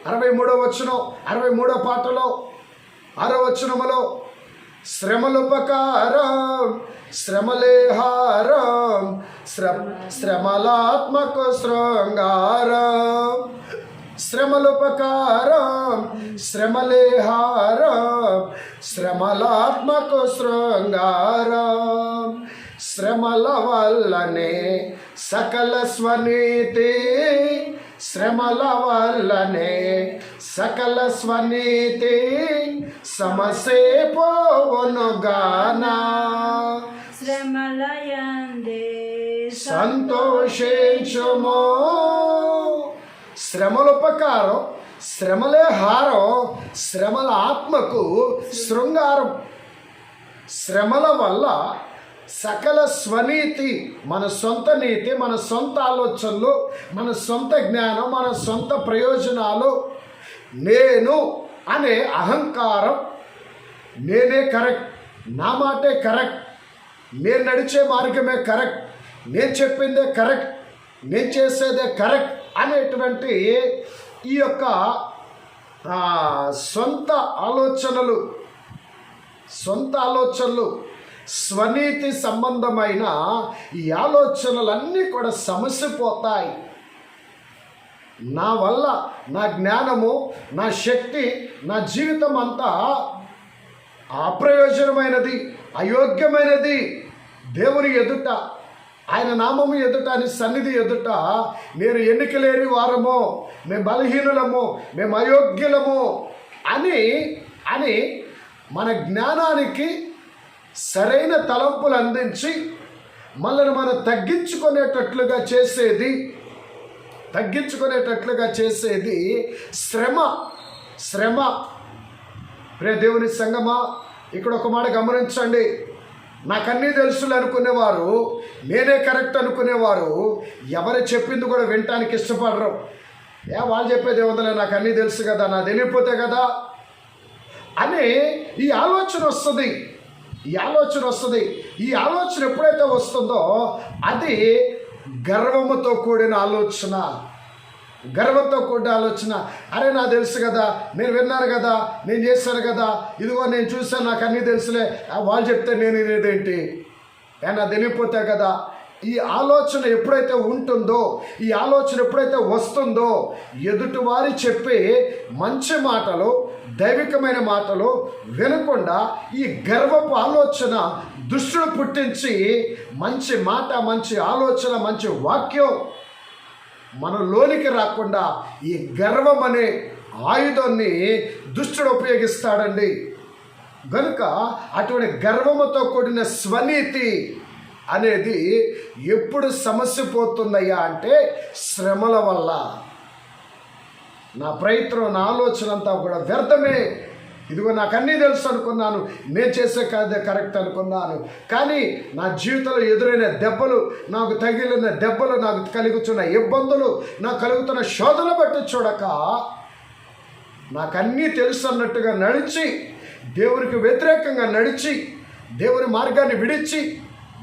Speaker 1: 63వ వచనం, 63వ పాటలో 6వ వచనములో, శ్రమలుపకారం శ్రమలే హారం, శ్రమలాత్మకు శృంగారం. శ్రమలుపకారం శ్రమలే హారం, శ్రమలాత్మకు శృంగారం. శ్రమల వల్లనే సకల స్వనీతి, శ్రమల వల్లనే సకల స్వనీతి, సమసే పోవనుగానా.
Speaker 2: శ్రమలయందే
Speaker 1: సంతోషించుమో. శ్రమలుపకారం శ్రమలే హారం, శ్రమల ఆత్మకు శృంగారం. శ్రమల వల్ల సకల స్వనీతి, మన సొంత నీతి, మన సొంత ఆలోచనలు, మన సొంత జ్ఞానం, మన సొంత ప్రయోజనాలు, నేను అనే అహంకారం, నేనే కరెక్ట్, నా మాటే కరెక్ట్, నేను నడిచే మార్గమే కరెక్ట్, నేను చెప్పిందే కరెక్ట్, నేను చేసేదే కరెక్ట్ అనేటువంటి ఈ యొక్క సొంత ఆలోచనలు, స్వనీతి సంబంధమైన ఈ ఆలోచనలన్నీ కూడా సమసిపోతాయి. నా వల్ల నా జ్ఞానము, నా శక్తి, నా జీవితం అంతా అప్రయోజనమైనది, అయోగ్యమైనది. దేవుని ఎదుట, ఆయన నామము ఎదుట, అని సన్నిధి ఎదుట నేను ఎన్నికలేని వారము, మేము బలహీనులము, మేము అయోగ్యులము అని మన జ్ఞానానికి సరైన తలంపులు అందించి మనల్ని మనం తగ్గించుకునేటట్లుగా చేసేది శ్రమ. ప్రియ దేవుని సంగమా, ఇక్కడ ఒక మాట గమనించండి. నాకన్నీ తెలుసులు అనుకునేవారు, నేనే కరెక్ట్ అనుకునేవారు ఎవరు చెప్పింది కూడా వినటానికి ఇష్టపడరు. వాళ్ళు చెప్పేది ఏముందలే, నాకు అన్నీ తెలుసు కదా, నా తెలియపోతే కదా అని ఈ ఆలోచన వస్తుంది. ఈ ఆలోచన ఎప్పుడైతే వస్తుందో అది గర్వంతో కూడిన ఆలోచన. అరే నాకు తెలుసు కదా, నేను విన్నాను కదా, నేను చేశాను కదా, ఇదిగో నేను చూశాను, నాకు అన్నీ తెలుసులే, వాళ్ళు చెప్తే నేను వినేదేంటి, నా తెలియపోతే కదా. ఈ ఆలోచన ఎప్పుడైతే ఉంటుందో, ఈ ఆలోచన ఎప్పుడైతే వస్తుందో, ఎదుటివారి చెప్పే మంచి మాటలు, దైవికమైన మాటలు వినకుండా ఈ గర్వపు ఆలోచన దుష్టులు పుట్టించి మంచి మాట, మంచి ఆలోచన, మంచి వాక్యం మన లోనికి రాకుండా ఈ గర్వం అనే ఆయుధాన్ని దుష్టుడు ఉపయోగిస్తాడండి. గనుక అటువంటి గర్వముతో కూడిన స్వనీతి అనేది ఎప్పుడు సమస్య పోతుందయ్యా అంటే శ్రమల వల్ల. నా ప్రయత్నం, నా ఆలోచన అంతా కూడా వ్యర్థమే. ఇదిగో నాకు అన్నీ తెలుసు అనుకున్నాను, నేను చేసే కాదే కరెక్ట్ అనుకున్నాను, కానీ నా జీవితంలో ఎదురైన దెబ్బలు, నాకు తగిలిన దెబ్బలు, నాకు కలుగుతున్న ఇబ్బందులు, నాకు కలుగుతున్న శోధన బట్టి చూడక నాకన్నీ తెలుసు అన్నట్టుగా నడిచి, దేవునికి వ్యతిరేకంగా నడిచి, దేవుని మార్గాన్ని విడిచి,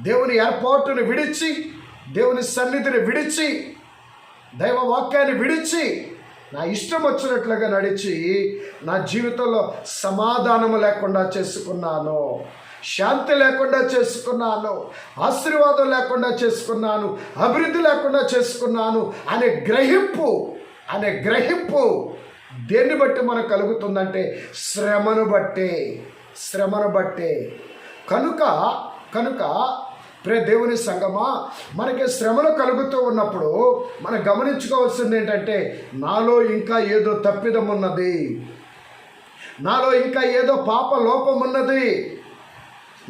Speaker 1: దేవుని ఏర్పాటును విడిచి, దేవుని సన్నిధిని విడిచి, దైవ వాక్యాన్ని విడిచి, నా ఇష్టం వచ్చినట్లుగా నడిచి నా జీవితంలో సమాధానము లేకుండా చేసుకున్నాను. శాంతి లేకుండా చేసుకున్నాను, ఆశీర్వాదం లేకుండా చేసుకున్నాను, అభివృద్ధి లేకుండా చేసుకున్నాను అనే గ్రహింపు దేన్ని బట్టి మనకు కలుగుతుందంటే శ్రమను బట్టే. కనుక దేవుని సంగమా, మనకి శ్రమలు కలుగుతూ ఉన్నప్పుడు మనం గమనించుకోవాల్సింది ఏంటంటే నాలో ఇంకా ఏదో తప్పిదం ఉన్నది, నాలో ఇంకా ఏదో పాప లోపం ఉన్నది,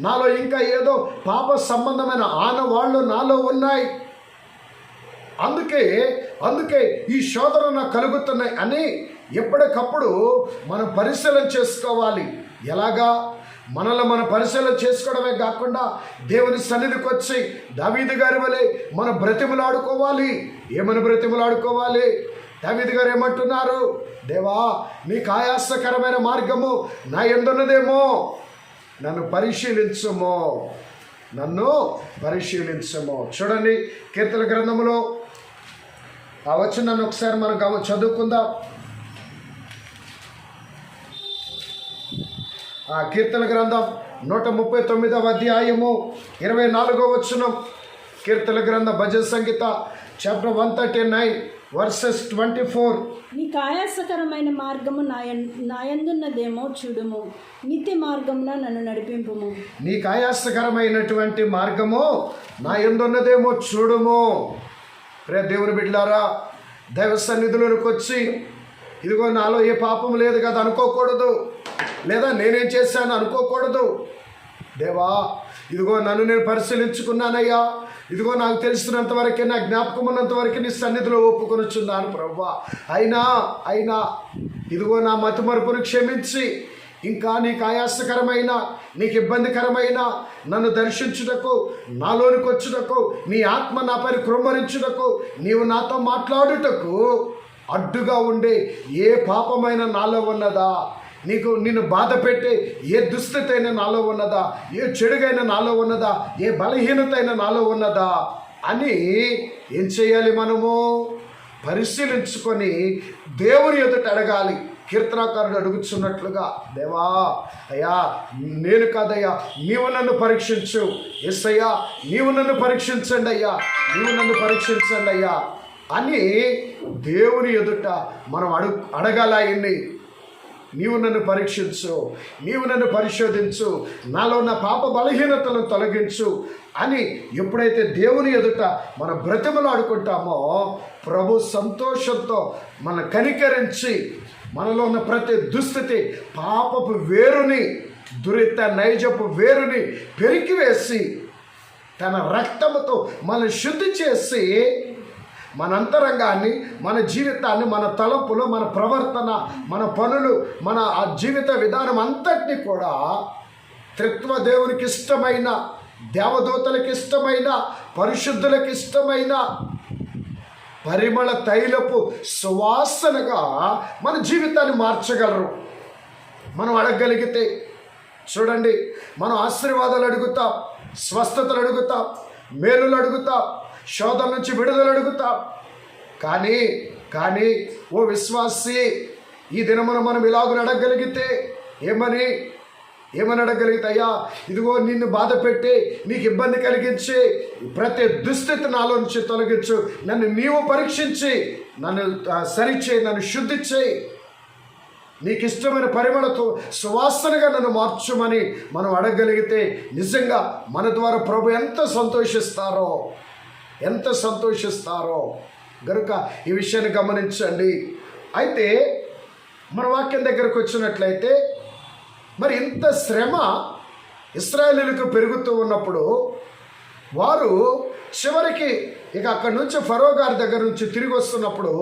Speaker 1: నాలో ఇంకా ఏదో పాప సంబంధమైన ఆనవాళ్ళు నాలో ఉన్నాయి. అందుకే ఈ శోధన నాకు కలుగుతున్నాయి అని ఎప్పటికప్పుడు మనం పరిశీలన చేసుకోవాలి. ఎలాగా? మనం పరిశీలన చేసుకోవడమే కాకుండా దేవుని సన్నిధికి వచ్చి దావీదు గారి వలె మనం బ్రతిమలాడుకోవాలి. ఏమని బ్రతిమలాడుకోవాలి? దావీదు గారు ఏమంటున్నారు? దేవా, నీకు ఆయాసకరమైన మార్గము నా యందున్నదేమో, నన్ను పరిశీలించుము. చూడండి, కీర్తన గ్రంథములో ఆ వచనాన్ని ఒకసారి మనం చదువుకుందాం. ఆ కీర్తన గ్రంథం 139వ అధ్యాయము 24వ వచనం. కీర్తన గ్రంథం భజన సంగీత చాప్టర్ 139 వర్సెస్ 24.
Speaker 2: నీకు ఆయాసకరమైన మార్గము నాయందున్నదేమో చూడుము, నిత్య మార్గమున నన్ను నడిపింపుము.
Speaker 1: నీకు ఆయాసకరమైనటువంటి మార్గము నా యందున్నదేమో చూడుము. దేవుని బిడ్డలారా, దైవ సన్నిధిలోనికి వచ్చి ఇదిగో నాలో ఏ పాపం లేదు కదా అనుకోకూడదు, లేదా నేనేం చేశాను అనుకోకూడదు. దేవా, ఇదిగో నన్ను నేను పరిశీలించుకున్నానయ్యా, ఇదిగో నాకు తెలిసినంత వరకే, నా జ్ఞాపకం ఉన్నంత వరకే నీ సన్నిధిలో ఒప్పుకొనిచున్నాను ప్రభువా. అయినా ఇదిగో నా మతిమరుపును క్షమించి ఇంకా నీకు ఆయాసకరమైన, నీకు ఇబ్బందికరమైన నన్ను దర్శించుటకు, నాలోనికి వచ్చుటకు, నీ ఆత్మ నాపై కృమ్మరించుటకు, నీవు నాతో మాట్లాడుటకు అడ్డుగా ఉండే ఏ పాపమైన నాలో ఉన్నదా, నిన్ను బాధ పెట్టే ఏ దుస్థితి అయినా నాలో ఉన్నదా, ఏ చెడుగైనా నాలో ఉన్నదా, ఏ బలహీనత అయినా నాలో ఉన్నదా అని ఏం చేయాలి? మనము పరిశీలించుకొని దేవుని ఎదుట అడగాలి. కీర్తనాకారుడు అడుగుతున్నట్లుగా, దేవా, అయ్యా నేను కాదయ్యా, నీవు నన్ను పరీక్షించు. యేసయ్యా, నీవు నన్ను పరీక్షించండి అయ్యా అని దేవుని ఎదుట మనం అడగాల. ఆయన్ని, నీవు నన్ను పరీక్షించు, నీవు నన్ను పరిశోధించు, నాలో ఉన్న పాప బలహీనతలను తొలగించు అని ఎప్పుడైతే దేవుని ఎదుట మన బ్రతిమలాడుకుంటామో ప్రభు సంతోషంతో మన కనికరించి మనలో ఉన్న ప్రతి దుస్థితి, పాపపు వేరుని, నైజపు వేరుని పెరికివేసి తన రక్తముతో మన శుద్ధి చేసి మన అంతరంగాన్ని, మన జీవితాన్ని, మన తలంపులు, మన ప్రవర్తన, మన పనులు, మన ఆ జీవిత విధానం అంతటినీ కూడా త్రిత్వ దేవునికి ఇష్టమైన, దేవదూతలకు ఇష్టమైన, పరిశుద్ధులకు ఇష్టమైన పరిమళ తైలపు సువాసనగా మన జీవితాన్ని మార్చగలరు మనం అడగగలిగితే. చూడండి, మనం ఆశీర్వాదాలు అడుగుతాం, స్వస్థతలు అడుగుతాం, మేలులు అడుగుతాం, శోధన నుంచి విడుదల అడుగుతాం. కానీ ఓ విశ్వాసి, ఈ దినమున మనం ఇలాగ అడగగలిగితే ఏమని అడగగలిగితే, అయ్యా ఇదిగో నిన్ను బాధ పెట్టి, నీకు ఇబ్బంది కలిగించి ప్రతి దుస్థితి నాలో నుంచి తొలగించు, నన్ను నీవు పరీక్షించి నన్ను సరిచేయి, నన్ను శుద్ధి చేయి, నీకు ఇష్టమైన పరిమళతో సువాసనగా నన్ను మార్చుమని మనం అడగగలిగితే నిజంగా మన ద్వారా ప్రభు ఎంత సంతోషిస్తారో గనుక ఈ విషయాన్ని గమనించండి. అయితే మన వాక్యం దగ్గరకు వచ్చినట్లయితే, మరి ఇంత శ్రమ ఇశ్రాయేలీయులకు పెరుగుతూ ఉన్నప్పుడు వారు చివరికి ఇక అక్కడి నుంచి ఫరో గారి దగ్గర నుంచి తిరిగి వస్తున్నప్పుడు,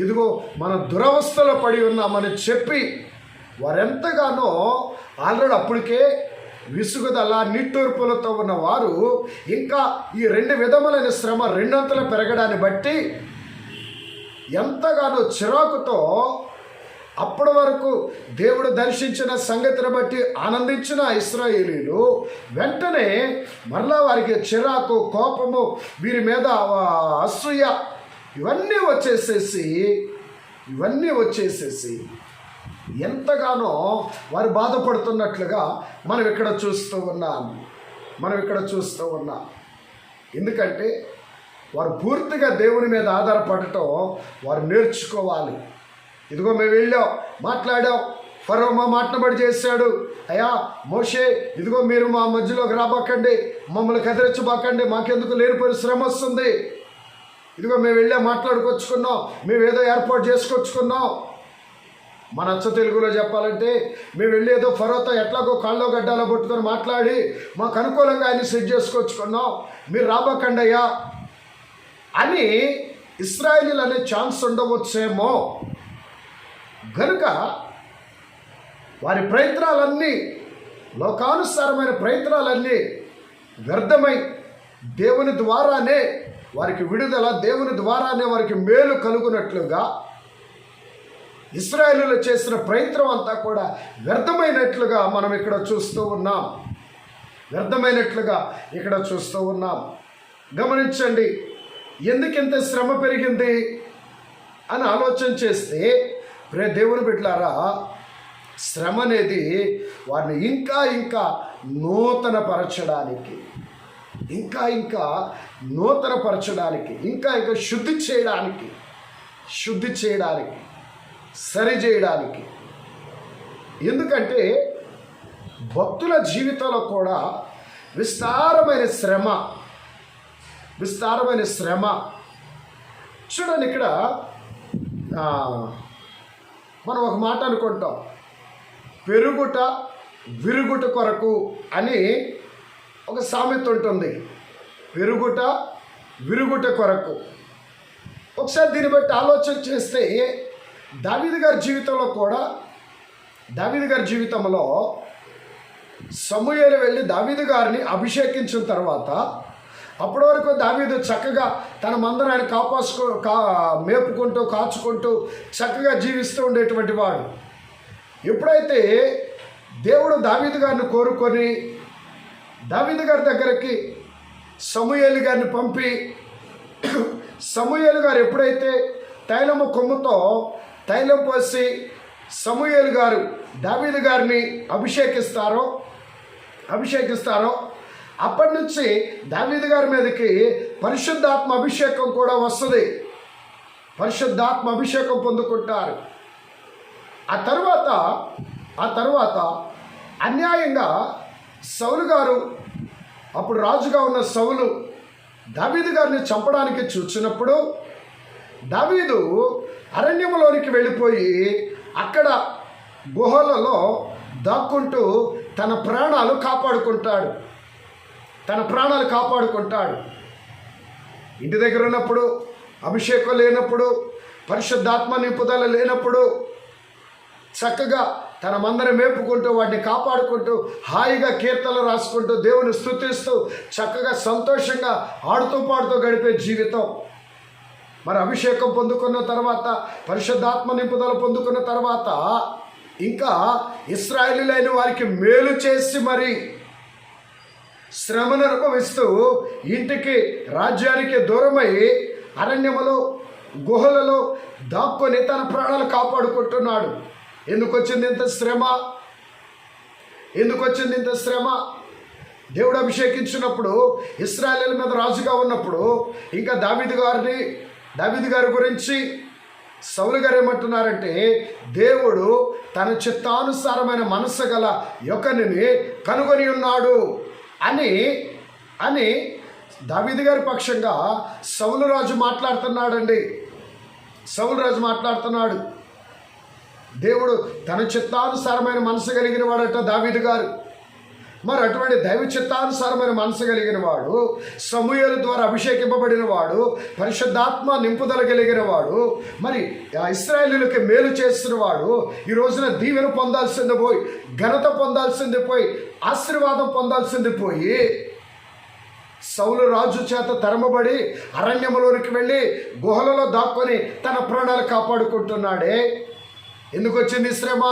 Speaker 1: ఇదిగో మనం దురవస్థలో పడి ఉన్నామని చెప్పి వారెంతగానో ఆల్రెడీ అప్పటికే విసుగుదల, నిట్టూర్పులతో ఉన్న వారు ఇంకా ఈ 2 విధములైన శ్రమ 2 అంతలు పెరగడాన్ని బట్టి ఎంతగానో చిరాకుతో అప్పటి వరకు దేవుడు దర్శించిన సంగతిని బట్టి ఆనందించిన ఇశ్రాయేలీయులు వెంటనే మరలా వారికి చిరాకు, కోపము, వీరి మీద అసూయ ఇవన్నీ వచ్చేసేసి ఎంతగానో వారు బాధపడుతున్నట్లుగా మనం ఇక్కడ చూస్తూ ఉన్నాం. ఎందుకంటే వారు పూర్తిగా దేవుని మీద ఆధారపడటం వారు నేర్చుకోవాలి. ఇదిగో మేము వెళ్ళాం, మాట్లాడాం, ఫరో మా మాటబడి చేశాడు. అయ్యా మోషే, ఇదిగో మీరు మా మధ్యలోకి రాబాకండి, మమ్మల్ని కదిలించబాకండి, మాకెందుకు లేనిపోయిన శ్రమ వస్తుంది. ఇదిగో మేము వెళ్ళా మాట్లాడుకొచ్చుకున్నాం, మేము ఏదో ఏర్పాటు చేసుకొచ్చుకున్నాం. మన అచ్చ తెలుగులో చెప్పాలంటే మేము వెళ్ళి ఏదో ఫరోతో ఎట్లాగో కాళ్ళలో గడ్డాలో పట్టుకొని మాట్లాడి మాకు అనుకూలంగా ఆయన సెట్ చేసుకొచ్చుకున్నాం, మీరు రాబాకండి అయ్యా అని ఇశ్రాయేలీలు అనే ఛాన్స్ ఉండవచ్చేమో. గనుక వారి ప్రయత్నాలన్నీ, లోకానుసారమైన ప్రయత్నాలన్నీ వ్యర్థమై దేవుని ద్వారానే వారికి విడుదల, దేవుని ద్వారానే వారికి మేలు కలుగునట్లుగా ఇశ్రాయేలీయులు చేసిన ప్రయత్నం అంతా కూడా వ్యర్థమైనట్లుగా మనం ఇక్కడ చూస్తూ ఉన్నాం. గమనించండి, ఎందుకింత శ్రమ పెరిగింది అని ఆలోచన చేస్తే, దేవుని బిడ్డలారా, శ్రమ అనేది వారిని ఇంకా నూతనపరచడానికి, ఇంకా శుద్ధి చేయడానికి, సరి చేయడానికి. ఎందుకంటే భక్తుల జీవితంలో కూడా విస్తారమైన శ్రమ. చూడండి, ఇక్కడ మనం ఒక మాట అనుకుంటాం, పెరుగుట విరుగుట కొరకు అని ఒక సామెత ఉంటుంది. పెరుగుట విరుగుట కొరకు. ఒకసారి దీన్ని బట్టి ఆలోచన చేస్తే దావీదు గారి జీవితంలో సమూయేలు వెళ్ళి దావీదు గారిని అభిషేకించిన తర్వాత అప్పటి వరకు దావీదు చక్కగా తన మందరాన్ని మేపుకుంటూ కాచుకుంటూ చక్కగా జీవిస్తూ ఉండేటువంటి వాడు. ఎప్పుడైతే దేవుడు దావీదు గారిని కోరుకొని దావీదు గారి దగ్గరికి సమూయేలు గారిని పంపి, సమూయేలు గారు ఎప్పుడైతే తైలము కొమ్ముతో తైలం పోసి సమూయేలు గారు దావీదు గారిని అభిషేకిస్తారో అప్పటి నుంచి దావీదు గారి మీదకి పరిశుద్ధాత్మ అభిషేకం కూడా వస్తుంది. పరిశుద్ధాత్మ అభిషేకం పొందుకుంటారు. ఆ తర్వాత అన్యాయంగా సౌలు గారు, అప్పుడు రాజుగా ఉన్న సౌలు దావీదు గారిని చంపడానికి చూచినప్పుడు దావీదు అరణ్యంలోనికి వెళ్ళిపోయి అక్కడ గుహలలో దాక్కుంటూ తన ప్రాణాలు కాపాడుకుంటాడు. ఇంటి దగ్గర ఉన్నప్పుడు, అభిషేకం లేనప్పుడు, పరిశుద్ధాత్మ నింపుదల లేనప్పుడు చక్కగా తన మందరం మేపుకుంటూ వాటిని కాపాడుకుంటూ హాయిగా కీర్తనలు రాసుకుంటూ దేవుని స్తుతిస్తూ చక్కగా సంతోషంగా ఆడుతూ పాడుతూ గడిపే జీవితం. మరి అభిషేకం పొందుకున్న తర్వాత, పరిశుద్ధాత్మ నింపుదల పొందుకున్న తర్వాత ఇంకా ఇశ్రాయేలీయులైన వారికి మేలు చేసి మరి శ్రమను అనుభవిస్తూ ఇంటికి, రాజ్యానికి దూరమై అరణ్యములో గుహలలో దాక్కొని తన ప్రాణాలు కాపాడుకుంటున్నాడు. ఎందుకు వచ్చింది ఇంత శ్రమ? దేవుడు అభిషేకించినప్పుడు, ఇశ్రాయేలీయుల మీద రాజుగా ఉన్నప్పుడు, ఇంకా దావీదు గారి గురించి సౌలు గారు ఏమంటున్నారంటే, దేవుడు తన చిత్తానుసారమైన మనస్సు గల యొక్కనిని కనుగొని ఉన్నాడు అని దావీదు గారి పక్షంగా సౌలు రాజు మాట్లాడుతున్నాడు. దేవుడు తన చిత్తానుసారమైన మనసు కలిగిన వాడట దావీదు గారు. మరి అటువంటి దైవ చిత్తానుసారమైన మనసు కలిగిన వాడు, సమూయేలు ద్వారా అభిషేకింపబడిన వాడు, పరిశుద్ధాత్మ నింపుదల కలిగిన వాడు, మరి ఇశ్రాయేలీయులకి మేలు చేస్తున్న వాడు, ఈ రోజున దీవెన పొందాల్సింది పోయి, ఘనత పొందాల్సింది పోయి, ఆశీర్వాదం పొందాల్సింది పోయి, సౌలు రాజు చేత తరమబడి అరణ్యంలోనికి వెళ్ళి గుహలలో దాక్కొని తన ప్రాణాలు కాపాడుకుంటున్నాడే. ఎందుకు వచ్చింది శ్రమ?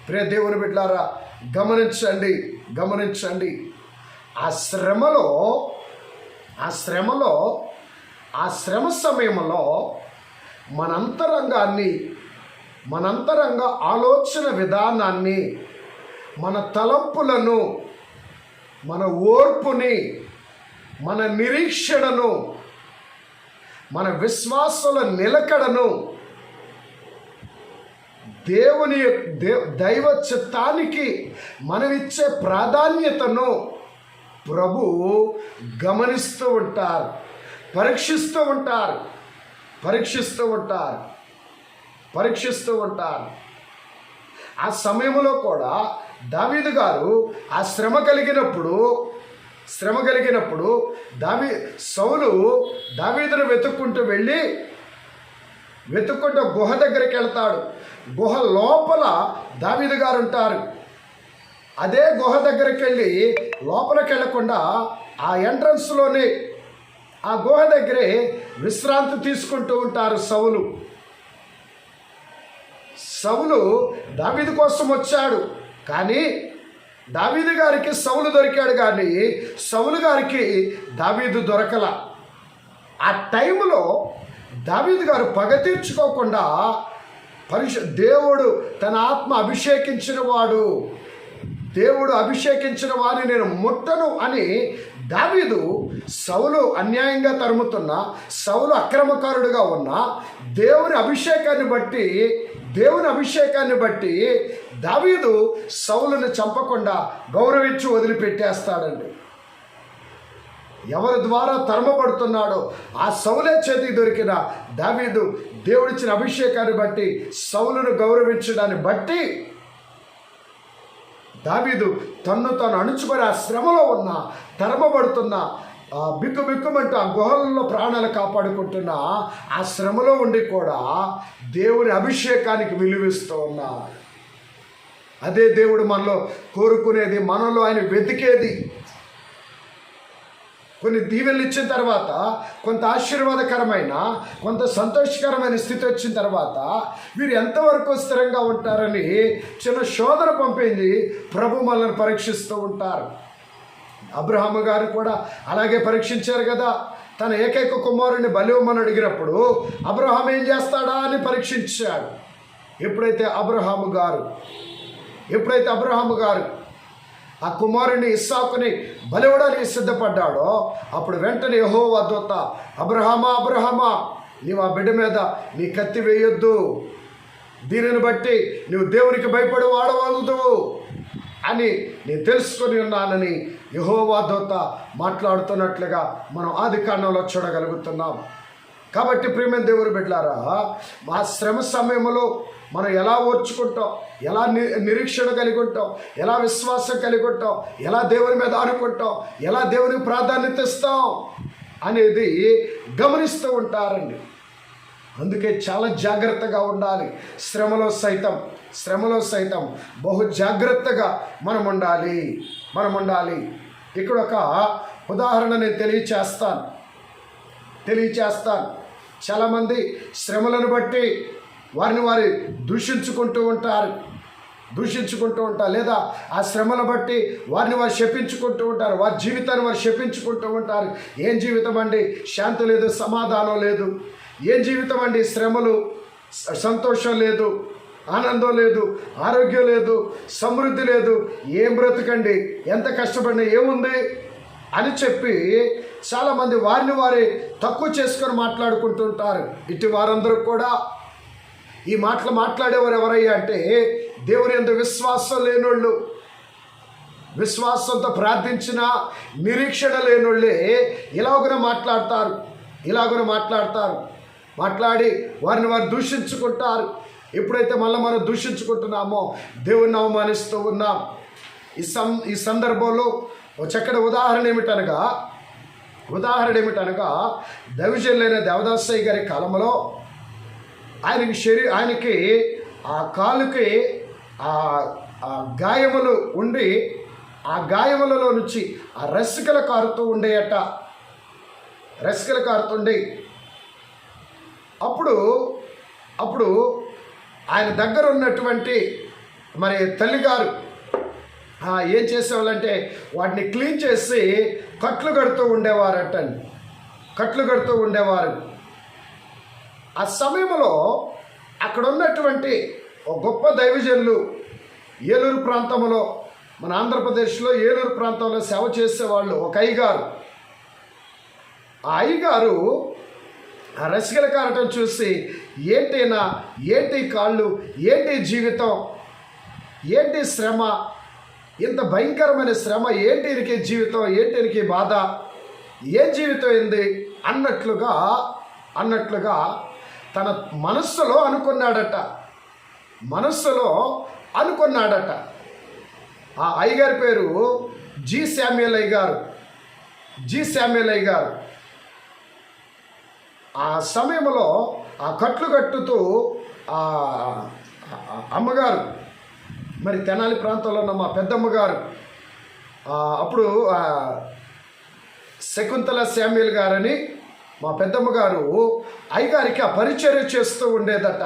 Speaker 1: ప్రియ దేవుని బిడ్డలారా, గమనించండి. ఆ శ్రమ సమయంలో మన అంతరంగాన్ని మన అంతరంగ ఆలోచన విధానాన్ని, మన తలంపులను, మన ఓర్పుని, మన నిరీక్షణను, మన విశ్వాసుల నిలకడను, దైవ చిత్తానికి మనమిచ్చే ప్రాధాన్యతను ప్రభు గమనిస్తూ ఉంటారు, పరీక్షిస్తూ ఉంటారు. ఆ సమయంలో కూడా దావీదు గారు ఆ శ్రమ కలిగినప్పుడు సౌలు దావీదును వెతుక్కుంటూ గుహ దగ్గరికి వెళ్తాడు. గుహ లోపల దావీదు గారు ఉంటారు. అదే గుహ దగ్గరికి వెళ్ళి లోపలికి వెళ్లకుండా ఆ ఎంట్రన్స్లోనే ఆ గుహ దగ్గరే విశ్రాంతి తీసుకుంటూ ఉంటారు సౌలు దావీదు కోసం వచ్చాడు, కానీ దావీదు గారికి సౌలు దొరికాడు, కానీ సౌలు గారికి దావీదు దొరకల. ఆ టైంలో దావీదు గారు పగ తీర్చుకోకుండా దేవుడు తన ఆత్మ దేవుడు అభిషేకించిన వారిని నేను ముట్టను అని దావీదు సౌలు అన్యాయంగా తరుముతున్న, సౌలు అక్రమకారుడుగా ఉన్న దేవుని అభిషేకాన్ని బట్టి దావీదు సౌలుని చంపకుండా గౌరవించి వదిలిపెట్టేస్తాడండి. ఎవరి ద్వారా తరమబడుతున్నాడో ఆ సౌలే చేతికి దొరికిన దావీదు దేవుడిచ్చిన అభిషేకాన్ని బట్టి సౌలును గౌరవించడాన్ని బట్టి దావీదు తన్ను అణుచుకొని ఆ శ్రమలో ఉన్న, తరమబడుతున్న, బిక్కుమంటూ ఆ గుహలలో ప్రాణాలు కాపాడుకుంటున్న ఆ శ్రమలో ఉండి కూడా దేవుని అభిషేకానికి విలువిస్తూ ఉన్నారు. అదే దేవుడు మనలో కోరుకునేది, మనలో ఆయన వెతికేది. కొన్ని దీవెనలు ఇచ్చిన తర్వాత, కొంత ఆశీర్వాదకరమైన, కొంత సంతోషకరమైన స్థితి వచ్చిన తర్వాత వీరు ఎంతవరకు స్థిరంగా ఉంటారని చిన్న శోధన పంపింది ప్రభు మనల్ని పరీక్షిస్తూ ఉంటారు. అబ్రహాము గారు కూడా అలాగే పరీక్షించారు కదా. తన ఏకైక కుమారుడిని బలివ్వమని అడిగినప్పుడు అబ్రహాం ఏం చేస్తాడా అని పరీక్షించాడు. ఎప్పుడైతే అబ్రహాము గారు ఆ కుమారుని ఇస్సాకుని బలివ్వడానికి సిద్ధపడ్డాడో అప్పుడు వెంటనే యెహోవా దూత, అబ్రహామా నీవు ఆ బిడ్డ మీద నీ కత్తి వేయొద్దు, దీనిని బట్టి నువ్వు దేవునికి భయపడి వాడవద్దు అని నేను తెలుసుకొని ఉన్నానని యెహోవా దూత మాట్లాడుతున్నట్లుగా మనం ఆదికాండంలో చూడగలుగుతున్నాం. కాబట్టి ప్రియమైన దేవుని బిడ్డలారా, మా శ్రమ సమయంలో మనం ఎలా ఓర్చుకుంటాం, ఎలా నిరీక్షణ కలిగి ఉంటాం, ఎలా విశ్వాసం కలిగి ఉంటాం, ఎలా దేవుని మీద ఆనుకుంటాం, ఎలా దేవునికి ప్రాధాన్యత ఇస్తాం అనేది గమనిస్తూ ఉంటారండి. అందుకే చాలా జాగ్రత్తగా ఉండాలి. శ్రమలో సైతం బహు జాగ్రత్తగా మనం ఉండాలి. ఇక్కడ ఒక ఉదాహరణ నేను తెలియచేస్తాను. చాలామంది శ్రమలను బట్టి వారి దూషించుకుంటూ ఉంటారు, లేదా ఆ శ్రమను బట్టి వారిని వారు శపించుకుంటూ ఉంటారు, వారి జీవితాన్ని వారు శపించుకుంటూ ఉంటారు. ఏం జీవితం అండి, శాంతి లేదు, సమాధానం లేదు. ఏం జీవితం అండి, శ్రమలు, సంతోషం లేదు, ఆనందం లేదు, ఆరోగ్యం లేదు, సమృద్ధి లేదు, ఏం బ్రతుకండి, ఎంత కష్టపడినా ఏముంది అని చెప్పి చాలామంది వారిని వారే తక్కువ చేసుకొని మాట్లాడుకుంటుంటారు. ఇటు వారందరూ కూడా ఈ మాటలు మాట్లాడేవారు ఎవరయ్యా అంటే దేవుని యందు విశ్వాసం లేనోళ్ళు, విశ్వాసంతో ప్రార్థించిన నిరీక్షణ లేనోళ్ళే ఇలాగున మాట్లాడతారు. మాట్లాడి వారిని వారు దూషించుకుంటారు. ఎప్పుడైతే మళ్ళీ మనం దూషించుకుంటున్నామో దేవుణ్ణి అవమానిస్తూ ఉన్నాం. ఈ సందర్భంలో ఒక చక్కటి ఉదాహరణ ఏమిటనగా దైవజనులైన దేవదాసయ్య గారి కాలంలో ఆయనకి ఆ కాలుకి ఆ గాయములు ఉండి, ఆ గాయములలో నుంచి ఆ రసికలు కారుతుండే అప్పుడు ఆయన దగ్గర ఉన్నటువంటి మరి తల్లిగారు ఏం చేసేవాళ్ళంటే వాటిని క్లీన్ చేసి కట్లు కడుతూ ఉండేవారు. ఆ సమయంలో అక్కడ ఉన్నటువంటి ఒక గొప్ప దైవజనులు ఏలూరు ప్రాంతంలో, మన ఆంధ్రప్రదేశ్లో ఏలూరు ప్రాంతంలో సేవ చేసేవాళ్ళు ఒక అయ్యగారు. ఆ అయ్యగారు ఆ రసికల కారటం చూసి, ఏంటినా, ఏంటి కాళ్ళు, ఏంటి జీవితం, ఏంటి శ్రమ, ఇంత భయంకరమైన శ్రమ, ఏంటి ఇరికి జీవితం, ఏంటి ఇరికి బాధ, ఏ జీవితం ఏంది అన్నట్లుగా తన మనస్సులో అనుకున్నాడట. ఆ అయ్యగారి పేరు జి శామ్యూల్ అయ్య గారు. ఆ సమయంలో ఆ కట్లు కట్టుతూ ఆ అమ్మగారు, మరి తెనాలి ప్రాంతంలో ఉన్న మా పెద్దమ్మగారు, అప్పుడు శకుంతల శామ్యూల్ గారని మా పెద్దమ్మగారు అయ్యగారికి ఆ పరిచర్య చేస్తూ ఉండేదట.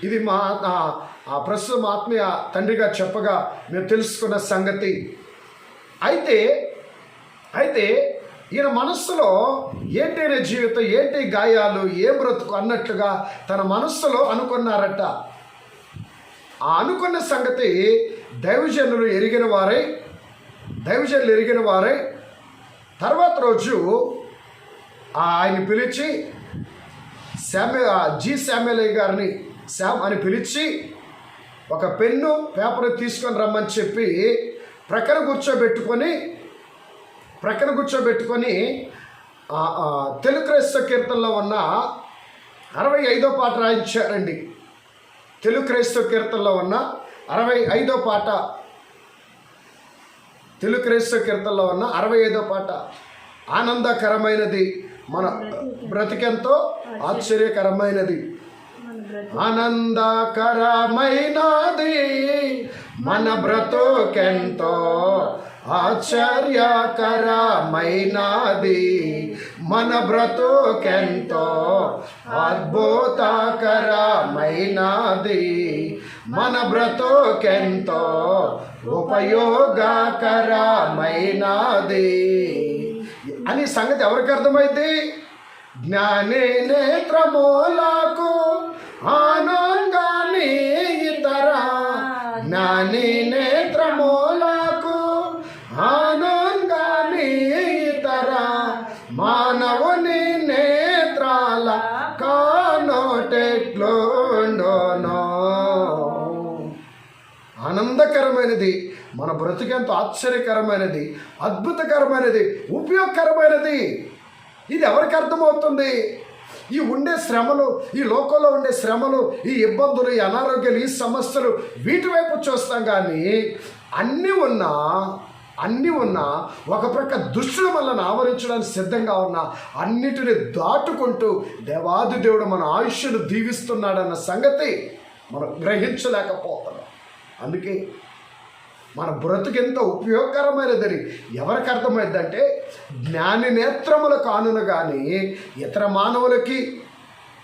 Speaker 1: ఇది ప్రస్తుతం ఆత్మీయ తండ్రిగా చెప్పగా మేము తెలుసుకున్న సంగతి. అయితే ఈయన మనస్సులో ఏంటి జీవితం, ఏంటి గాయాలు, ఏం బ్రతుకు అన్నట్లుగా తన మనస్సులో అనుకున్నారట. ఆ అనుకున్న సంగతి దైవజనులు ఎరిగిన వారై తర్వాత రోజు ఆయన పిలిచి జి శామ్యూల్ అయ్య గారిని శామ్ అని పిలిచి ఒక పెన్ను పేపర్ తీసుకొని రమ్మని చెప్పి ప్రక్కన కూర్చోబెట్టుకొని తెలుగు క్రైస్తవ కీర్తనలో ఉన్న 65వ పాట రాయించారండి. తెలుగు క్రైస్తవ కీర్తనలో ఉన్న 65వ పాట, తెలుగు క్రైస్తవ కీర్తనలో ఉన్న 65వ పాట, ఆనందకరమైనది మన బ్రతికెంతో ఆశ్చర్యకరమైనది. ఆనందకరమైనది మన బ్రతుకెంతో ఆశ్చర్యకరమైనది, మన బ్రతుకెంతో అద్భుతకరమైనది, మన బ్రతుకెంతో ఉపయోగకరమైనది అని సంగతి ఎవరికి అర్థమైంది? జ్ఞాని నేత్రములకు ఆనందాన్ని ఇతర, జ్ఞాని నేత్రములకు ఆనందాన్ని ఇతర, మానవుని నేత్రాల కానోటెట్లుండోనో. ఆనందకరమైనది మన బ్రతుకెంతో ఆశ్చర్యకరమైనది, అద్భుతకరమైనది, ఉపయోగకరమైనది. ఇది ఎవరికి అర్థమవుతుంది? ఈ ఉండే శ్రమలు, ఈ లోకంలో ఉండే శ్రమలు, ఈ ఇబ్బందులు, ఈ అనారోగ్యాలు, ఈ సమస్యలు, వీటి వైపు చూస్తాం. కానీ అన్నీ ఉన్నా ఒక ప్రక్క దుష్టుల మనల్ని ఆవరించడానికి సిద్ధంగా ఉన్నా అన్నిటిని దాటుకుంటూ దేవాది దేవుడు మన ఆయుష్ను దీవిస్తున్నాడన్న సంగతి మనం గ్రహించలేకపోతున్నాం. అందుకే మన బ్రతుకెంతో ఉపయోగకరమైనదని ఎవరికి అర్థమైందంటే, జ్ఞాని నేత్రముల కానును కానీ ఇతర మానవులకి,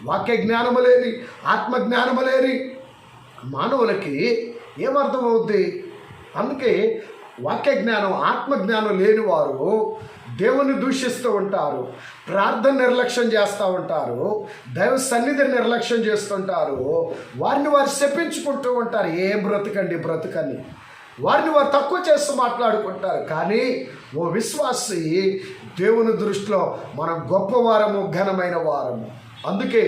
Speaker 1: వాక్య జ్ఞానము లేని, ఆత్మజ్ఞానము లేని మానవులకి ఏమర్థమవుద్ది? అందుకే వాక్య జ్ఞానం, ఆత్మజ్ఞానం లేని వారు దేవుని దూషిస్తూ ఉంటారు, ప్రార్థన నిర్లక్ష్యం చేస్తూ ఉంటారు, దైవ సన్నిధిని నిర్లక్ష్యం చేస్తుంటారు, వారిని వారు శపించుకుంటూ ఉంటారు. ఏం బ్రతుకని వారిని వారు తక్కువ చేస్తూ మాట్లాడుకుంటారు. కానీ ఓ విశ్వాసి, దేవుని దృష్టిలో మనం గొప్పవారము, ఘనమైన వారము. అందుకే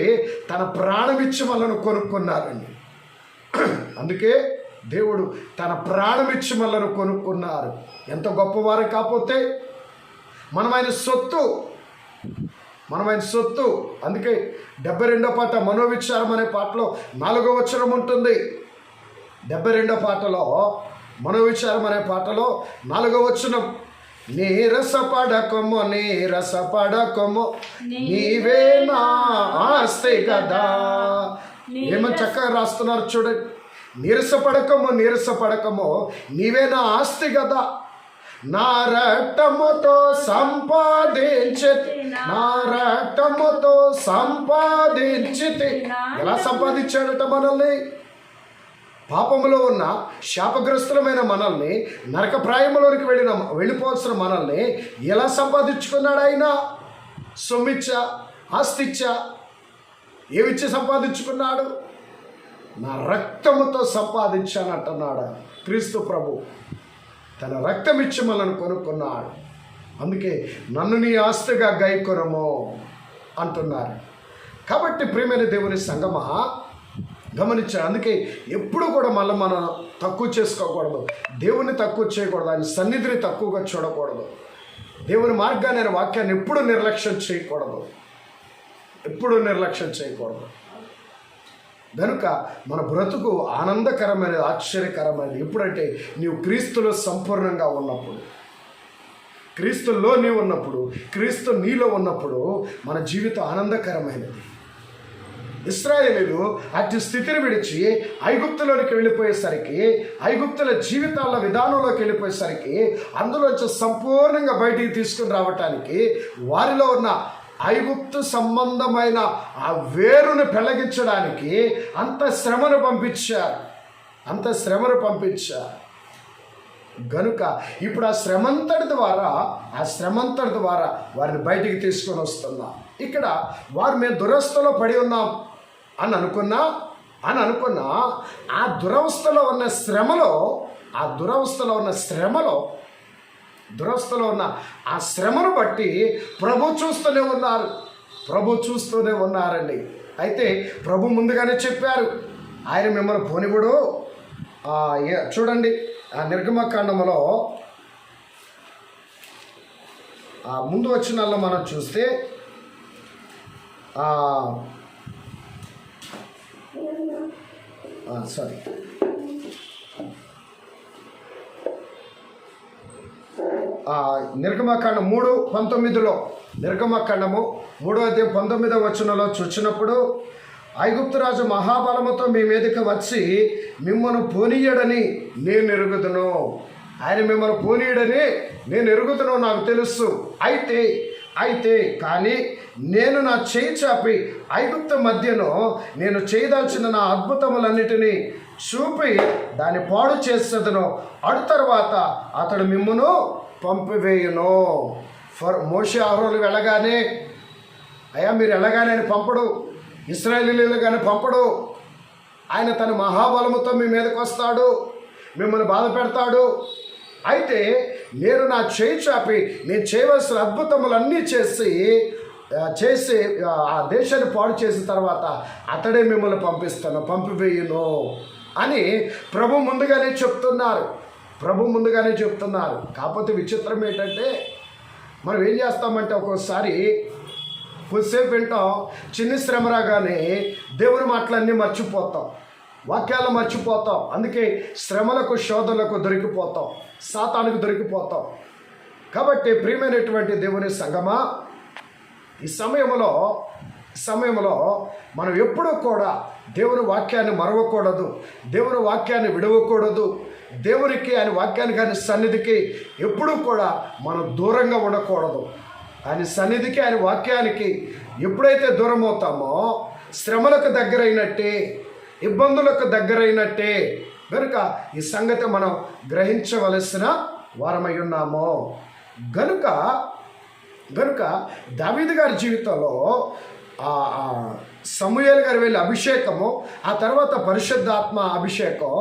Speaker 1: తన ప్రాణమిచ్చి మనల్ని కొనుక్కున్నారండి. అందుకే దేవుడు తన ప్రాణమిచ్చి మనల్ని కొనుక్కున్నారు. ఎంత గొప్పవారు కాకపోతే మనమైన సొత్తు. అందుకే 72వ పాట మనోవిచారం అనే పాటలో 4వ వచనం ఉంటుంది. 72వ పాటలో మనోవిచారం అనే పాటలో 4వ వచనం, నీరసపడకము నీవే నా ఆస్తి కదా. ఏమని చక్కగా రాస్తున్నారు చూడండి. నీరసపడకము నీవే నా ఆస్తి కదా, నా రక్తముతో సంపాదించితి. ఎలా సంపాదించాడట మనల్ని? పాపములో ఉన్న శాపగ్రస్తులమైన మనల్ని, నరకప్రాయములోనికి వెళ్ళిపోవాల్సిన మనల్ని ఎలా సంపాదించుకున్నాడు ఆయన? సొమ్మిచ్చా, ఆస్తిచ్చా? ఏమిచ్చి సంపాదించుకున్నాడు? నా రక్తముతో సంపాదించానంటున్నాడు క్రీస్తు ప్రభు. తన రక్తం ఇచ్చి మనల్ని కొనుక్కున్నాడు. అందుకే నన్ను నీ ఆస్తిగా గైకొనము అంటున్నారు. కాబట్టి ప్రియమైన దేవుని సంగమా గమనించాడు. అందుకే ఎప్పుడు కూడా మళ్ళీ మనం తక్కువ చేసుకోకూడదు, దేవుని తక్కువ చేయకూడదు, ఆయన సన్నిధిని తక్కువగా చూడకూడదు, దేవుని మార్గాన్ని ఆయన వాక్యాన్ని ఎప్పుడు నిర్లక్ష్యం చేయకూడదు, ఎప్పుడు నిర్లక్ష్యం చేయకూడదు. కనుక మన బ్రతుకు ఆనందకరమైనది, ఆశ్చర్యకరమైనది ఎప్పుడంటే నీవు క్రీస్తులో సంపూర్ణంగా ఉన్నప్పుడు, క్రీస్తులో నీవు ఉన్నప్పుడు, క్రీస్తు నీలో ఉన్నప్పుడు మన జీవితం ఆనందకరమైనది. ఇశ్రాయేలీయులు అట్టి స్థితిని విడిచి ఐగుప్తులోనికి వెళ్ళిపోయేసరికి, ఐగుప్తుల జీవితాల విధానంలోకి వెళ్ళిపోయేసరికి, అందులోంచి సంపూర్ణంగా బయటికి తీసుకుని రావటానికి వారిలో ఉన్న ఐగుప్తు సంబంధమైన ఆ వేరును పెళ్లగించడానికి అంత శ్రమను పంపించారు. గనుక ఇప్పుడు ఆ శ్రమంతటి ద్వారా వారిని బయటికి తీసుకొని వస్తున్నాం. ఇక్కడ వారు మేము దురవస్థలో పడి ఉన్నాం అని అనుకున్నా ఆ దురవస్థలో ఉన్న శ్రమను బట్టి ప్రభు చూస్తూనే ఉన్నారండి. అయితే ప్రభు ముందుగానే చెప్పారు, ఆయన మిమ్మల్ని పోనివ్వడు. చూడండి, ఆ నిర్గమకాండములో ముందు వచనాల్లో మనం చూస్తే నిర్గమకాండం 3:19 నిర్గమకాండము 3:19 వచనంలో చూచినప్పుడు, ఐగుప్తు రాజు మహాబలముతో మీ మీదకి వచ్చి మిమ్మల్ని పోనీయడని నేను ఎరుగుదును. ఆయన మిమ్మల్ని పోనీయడని నేను ఎరుగుదును, నాకు తెలుసు. అయితే కానీ నేను నా చేయి చాపి ఐగుప్తు మధ్యను నేను చేయదలిచిన నా అద్భుతములన్నిటినీ చూపి దాన్ని పాడు చేసేదను. అడు తర్వాత అతడు మిమ్మును పంపివేయును. మోషే అహరోను వెళ్ళగానే, అయ్యా మీరు వెళ్ళగానే ఆయన పంపడు, ఇశ్రాయేలీయులు కానీ పంపడు. ఆయన తన మహాబలముతో మీ మీదకి వస్తాడు, మిమ్మల్ని బాధ పెడతాడు. అయితే నేను నా చేయి చాపి నేను చేయవలసిన అద్భుతములన్నీ చేసి ఆ దేశాన్ని పాడు చేసిన తర్వాత అతడే మిమ్మల్ని పంపివేయును అని ప్రభు ముందుగానే చెప్తున్నారు. కాకపోతే విచిత్రం ఏంటంటే, మనం ఏం చేస్తామంటే ఒక్కోసారి కొద్దిసేపు వింటాం, చిన్న శ్రమ రాగానే దేవుని మాటలన్నీ మర్చిపోతాం, వాక్యాలు మర్చిపోతాం. అందుకే శ్రమలకు, శోధనలకు దొరికిపోతాం, సాతానుకు దొరికిపోతాం. కాబట్టి ప్రియమైనటువంటి దేవుని సంగమా, ఈ సమయంలో మనం ఎప్పుడూ కూడా దేవుని వాక్యాన్ని మరవకూడదు, దేవుని వాక్యాన్ని విడవకూడదు. దేవునికి, ఆయన వాక్యానికి, ఆయన సన్నిధికి ఎప్పుడూ కూడా మనం దూరంగా ఉండకూడదు. ఆయన సన్నిధికి, ఆయన వాక్యానికి ఎప్పుడైతే దూరం అవుతామో శ్రమలకు దగ్గరైనట్టే, ఇబ్బందులకు దగ్గరైనట్టే. కనుక ఈ సంగతి మనం గ్రహించవలసిన వారమై ఉన్నాము. గనుక దావీదు గారి జీవితంలో సమూయేలు గారు వెళ్ళి అభిషేకము, ఆ తర్వాత పరిశుద్ధాత్మ అభిషేకం,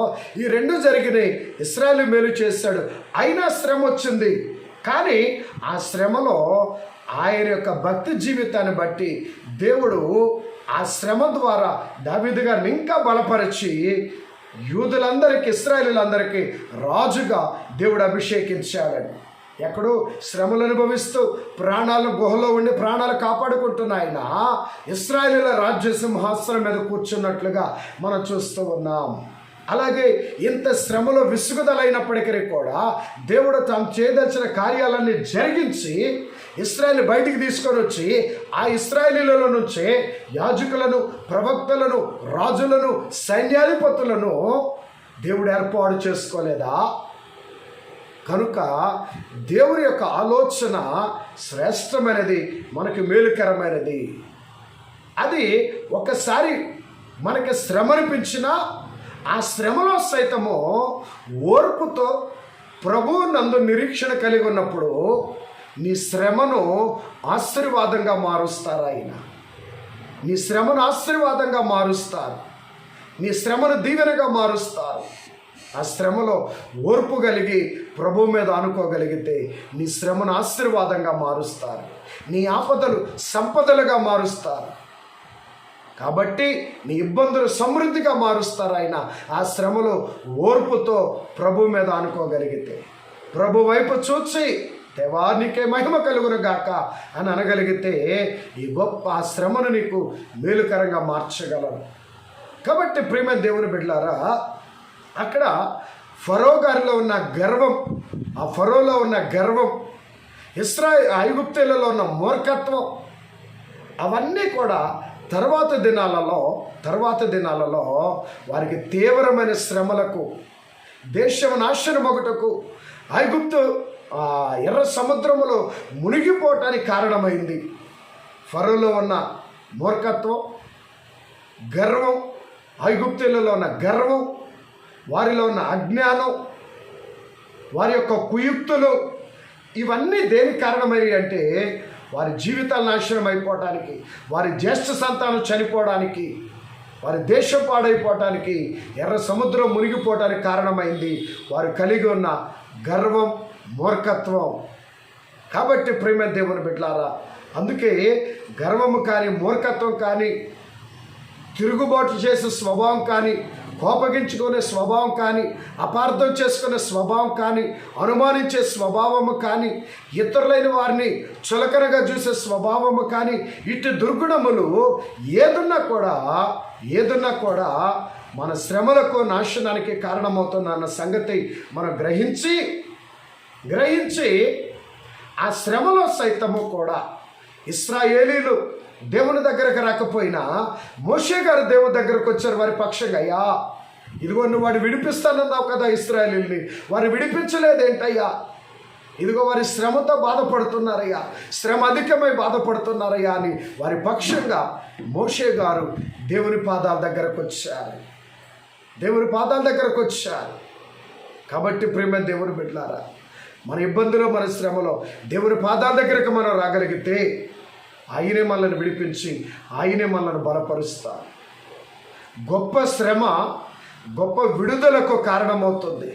Speaker 1: ఈ రెండు జరిగినాయి. ఇశ్రాయేలు మేలు చేశాడు, అయినా శ్రమ వచ్చింది. కానీ ఆ శ్రమలో ఆయన యొక్క భక్తి జీవితాన్ని బట్టి దేవుడు ఆ శ్రమ ద్వారా దావీదు గారిని ఇంకా బలపరిచి యూదులందరికీ, ఇశ్రాయేలీలందరికీ రాజుగా దేవుడు అభిషేకించాడని. ఎక్కడో శ్రమలు అనుభవిస్తూ ప్రాణాలు గుహలో ఉండి ప్రాణాలు కాపాడుకుంటున్న ఆయన ఇశ్రాయేలీల రాజ్య సింహాసనం మీద కూర్చున్నట్లుగా మనం చూస్తూ ఉన్నాం. అలాగే ఇంత శ్రమలో విసుగుదలైనప్పటికీ కూడా దేవుడు తాము చేయదలిచిన కార్యాలన్నీ జరిగించి ఇశ్రాయేలు బయటికి తీసుకొని వచ్చి ఆ ఇశ్రాయేలీలలో నుంచే యాజకులను, ప్రవక్తలను, రాజులను, సైన్యాధిపతులను దేవుడు ఏర్పాటు చేసుకోలేదా? కనుక దేవుని యొక్క ఆలోచన శ్రేష్టమైనది, మనకి మేలుకరమైనది. అది ఒకసారి మనకి శ్రమ అనిపించినా ఆ శ్రమలో సైతము ఓర్పుతో ప్రభువు నందు నిరీక్షణ కలిగి ఉన్నప్పుడు నీ శ్రమను ఆశీర్వాదంగా మారుస్తారు ఆయన. నీ శ్రమను ఆశీర్వాదంగా మారుస్తారు, నీ శ్రమను దీవెనగా మారుస్తారు. ఆ శ్రమలో ఓర్పు కలిగి ప్రభు మీద అనుకోగలిగితే నీ శ్రమను ఆశీర్వాదంగా మారుస్తారు, నీ ఆపదలు సంపదలుగా మారుస్తారు. కాబట్టి నీ ఇబ్బందులు సమృద్ధిగా మారుస్తారు. ఆయన ఆ శ్రమలో ఓర్పుతో ప్రభు మీద అనుకోగలిగితే, ప్రభు వైపు చూచి దేవా నీకే మహిమ కలుగును గాక అని అనగలిగితే ఈ గొప్ప ఆ శ్రమను నీకు మేలుకరంగా మార్చగలరు. కాబట్టి ప్రియమైన దేవుని బిడ్డలారా, అక్కడ ఫరో గారిలో ఉన్న గర్వం, ఆ ఫరోలో ఉన్న గర్వం, ఐగుప్తీయులలో ఉన్న మూర్ఖత్వం, అవన్నీ కూడా తర్వాత దినాలలో వారికి తీవ్రమైన శ్రమలకు, దేశం నాశనమొకటకు, ఐగుప్తు ఎర్ర సముద్రములో మునిగిపోవటానికి కారణమైంది. ఫరోలో ఉన్న మూర్ఖత్వం, గర్వం, ఐగుప్తీయులలో ఉన్న గర్వం, వారిలో ఉన్న అజ్ఞానం, వారి యొక్క కుయుక్తులు, ఇవన్నీ దేనికి కారణమయ్యాయి అంటే వారి జీవితాలు నాశనం అయిపోవటానికి, వారి జ్యేష్ఠ సంతానం చనిపోవడానికి, వారి దేశం పాడైపోవటానికి, ఎర్ర సముద్రం మునిగిపోవటానికి కారణమైంది వారు కలిగి ఉన్న గర్వం, మూర్ఖత్వం. కాబట్టి ప్రేమ దేవుని బిడ్డలారా, అందుకే గర్వము కానీ, మూర్ఖత్వం కానీ, తిరుగుబాటు చేసే స్వభావం కానీ, కోపగించుకునే స్వభావం కానీ, అపార్థం చేసుకునే స్వభావం కానీ, అనుమానించే స్వభావము కానీ, ఇతరులైన వారిని చులకనగా చూసే స్వభావము కానీ, ఇటు దుర్గుణములు ఏదున్నా కూడా మన శ్రమలకు, నాశనానికి కారణమవుతుందన్న సంగతి మనం గ్రహించి ఆ శ్రమలో సైతము కూడా ఇశ్రాయేలీలు దేవుని దగ్గరకు రాకపోయినా మోషే గారు దేవుని దగ్గరకు వచ్చారు వారి పక్షంగా. అయ్యా ఇదిగో నువ్వు వాడు విడిపిస్తానన్నావు కదా ఇశ్రాయేలీల్ని, వారు విడిపించలేదేంటయ్యా, ఇదిగో వారి శ్రమతో బాధపడుతున్నారయ్యా, శ్రమ అధికమై బాధపడుతున్నారయ్యా అని వారి పక్షంగా మోషే గారు దేవుని పాదాల దగ్గరకు వచ్చారు. కాబట్టి ప్రేమ దేవుని బిడ్డలారా, మన ఇబ్బందులో, మన శ్రమలో దేవుని పాదాల దగ్గరకు మనం రాగలిగితే ఆయనే మనల్ని విడిపించి ఆయనే మనల్ని బలపరుస్తారు. గొప్ప శ్రమ గొప్ప విడుదలకు కారణమవుతుంది.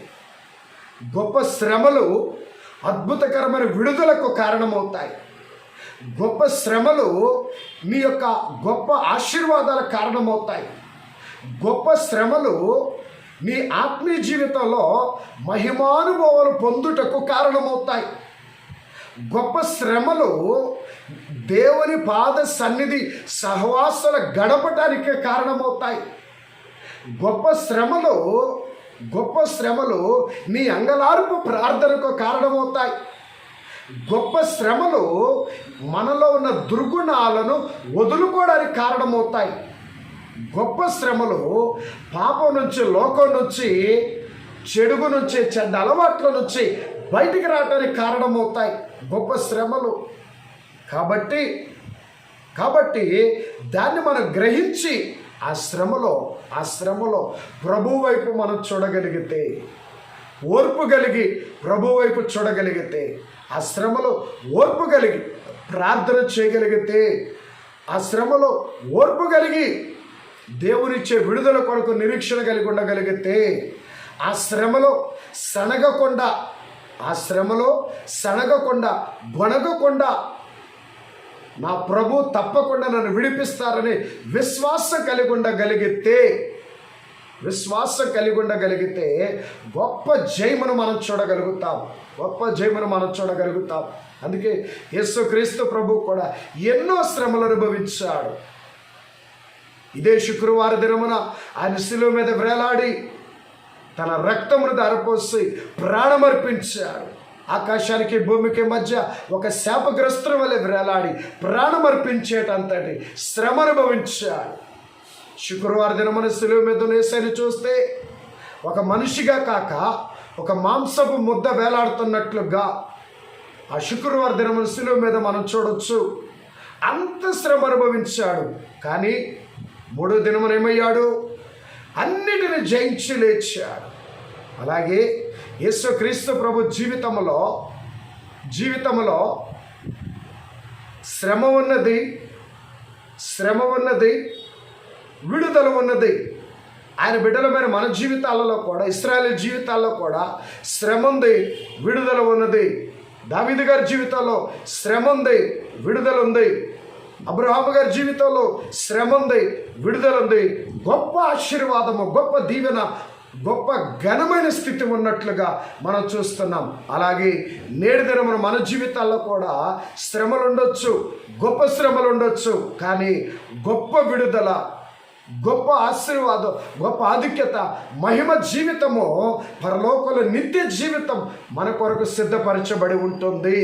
Speaker 1: గొప్ప శ్రమలు అద్భుతకరమైన విడుదలకు కారణమవుతాయి. గొప్ప శ్రమలు నీ యొక్క గొప్ప ఆశీర్వాదాలకు కారణమవుతాయి. గొప్ప శ్రమలు నీ ఆత్మీయ జీవితంలో మహిమానుభవాలు పొందుటకు కారణమవుతాయి. గొప్ప శ్రమలు దేవుని పాద సన్నిధి సహవాసాల గడపటానికే కారణమవుతాయి. గొప్ప శ్రమలు నీ అంగలార్పు ప్రార్థనకు కారణమవుతాయి. గొప్ప శ్రమలు మనలో ఉన్న దుర్గుణాలను వదులుకోవడానికి కారణమవుతాయి. గొప్ప శ్రమలు పాపం నుంచి, లోకం నుంచి, చెడుగు నుంచి, చెడ్డ అలవాట్ల నుంచి బయటికి రావడానికి కారణమవుతాయి గొప్ప శ్రమలు. కాబట్టి దాన్ని మనం గ్రహించి ఆ శ్రమలో ప్రభు వైపు మనం చూడగలిగితే, ఓర్పు కలిగి ప్రభు వైపు చూడగలిగితే, ఆ శ్రమలో ఓర్పు కలిగి ప్రార్థన చేయగలిగితే, ఆ శ్రమలో ఓర్పు కలిగి దేవునిచ్చే విడుదల కొరకు నిరీక్షణ కలిగి ఉండగలిగితే, ఆ శ్రమలో సనగకుండా గొనగకుండా నా ప్రభు తప్పకుండా నన్ను విడిపిస్తారని విశ్వాసం కలిగి ఉండగలిగితే గొప్ప జయమును మనం చూడగలుగుతాం. అందుకే యేసుక్రీస్తు ప్రభు కూడా ఎన్నో శ్రమలు అనుభవించాడు. ఇదే శుక్రవారం దినమున ఆయన శిలువ మీద వేలాడి తన రక్తమును ధారపోసి ప్రాణమర్పించాడు. ఆకాశానికి భూమికి మధ్య ఒక శాపగ్రస్తుల వలె వేలాడి ప్రాణమర్పించేటంతటి శ్రమ అనుభవించాడు. శుక్రవారం దినమున శిలువ మీద యేసుని చూస్తే ఒక మనిషిగా కాక ఒక మాంసపు ముద్ద వేలాడుతున్నట్లుగా ఆ శుక్రవారం దినమున శిలువ మీద మనం చూడొచ్చు. అంత శ్రమ అనుభవించాడు. కానీ మూడో దినమున ఏమయ్యాడు? అన్నిటిని జయించి లేచాడు. అలాగే యేసుక్రీస్తు ప్రభు జీవితంలో శ్రమ ఉన్నది, శ్రమ ఉన్నది, విడుదల ఉన్నది. ఆయన బిడ్డలమైన మన జీవితాలలో కూడా, ఇశ్రాయేలు జీవితాల్లో కూడా శ్రమ ఉంది, విడుదల ఉన్నది. దావీదు గారి జీవితంలో శ్రమ ఉంది, విడుదల ఉంది. అబ్రహాము గారి జీవితంలో శ్రమ ఉంది, విడుదల ఉంది. గొప్ప ఆశీర్వాదము, గొప్ప దీవెన, గొప్ప ఘనమైన స్థితి ఉన్నట్లుగా మనం చూస్తున్నాం. అలాగే నేటి దినమున మన జీవితాల్లో కూడా శ్రమలు ఉండొచ్చు, గొప్ప శ్రమలు ఉండొచ్చు. కానీ గొప్ప విడుదల, గొప్ప ఆశీర్వాదం, గొప్ప ఆధిక్యత, మహిమ జీవితము, పరలోకంలో నిత్య జీవితం మన కొరకు సిద్ధపరచబడి ఉంటుంది.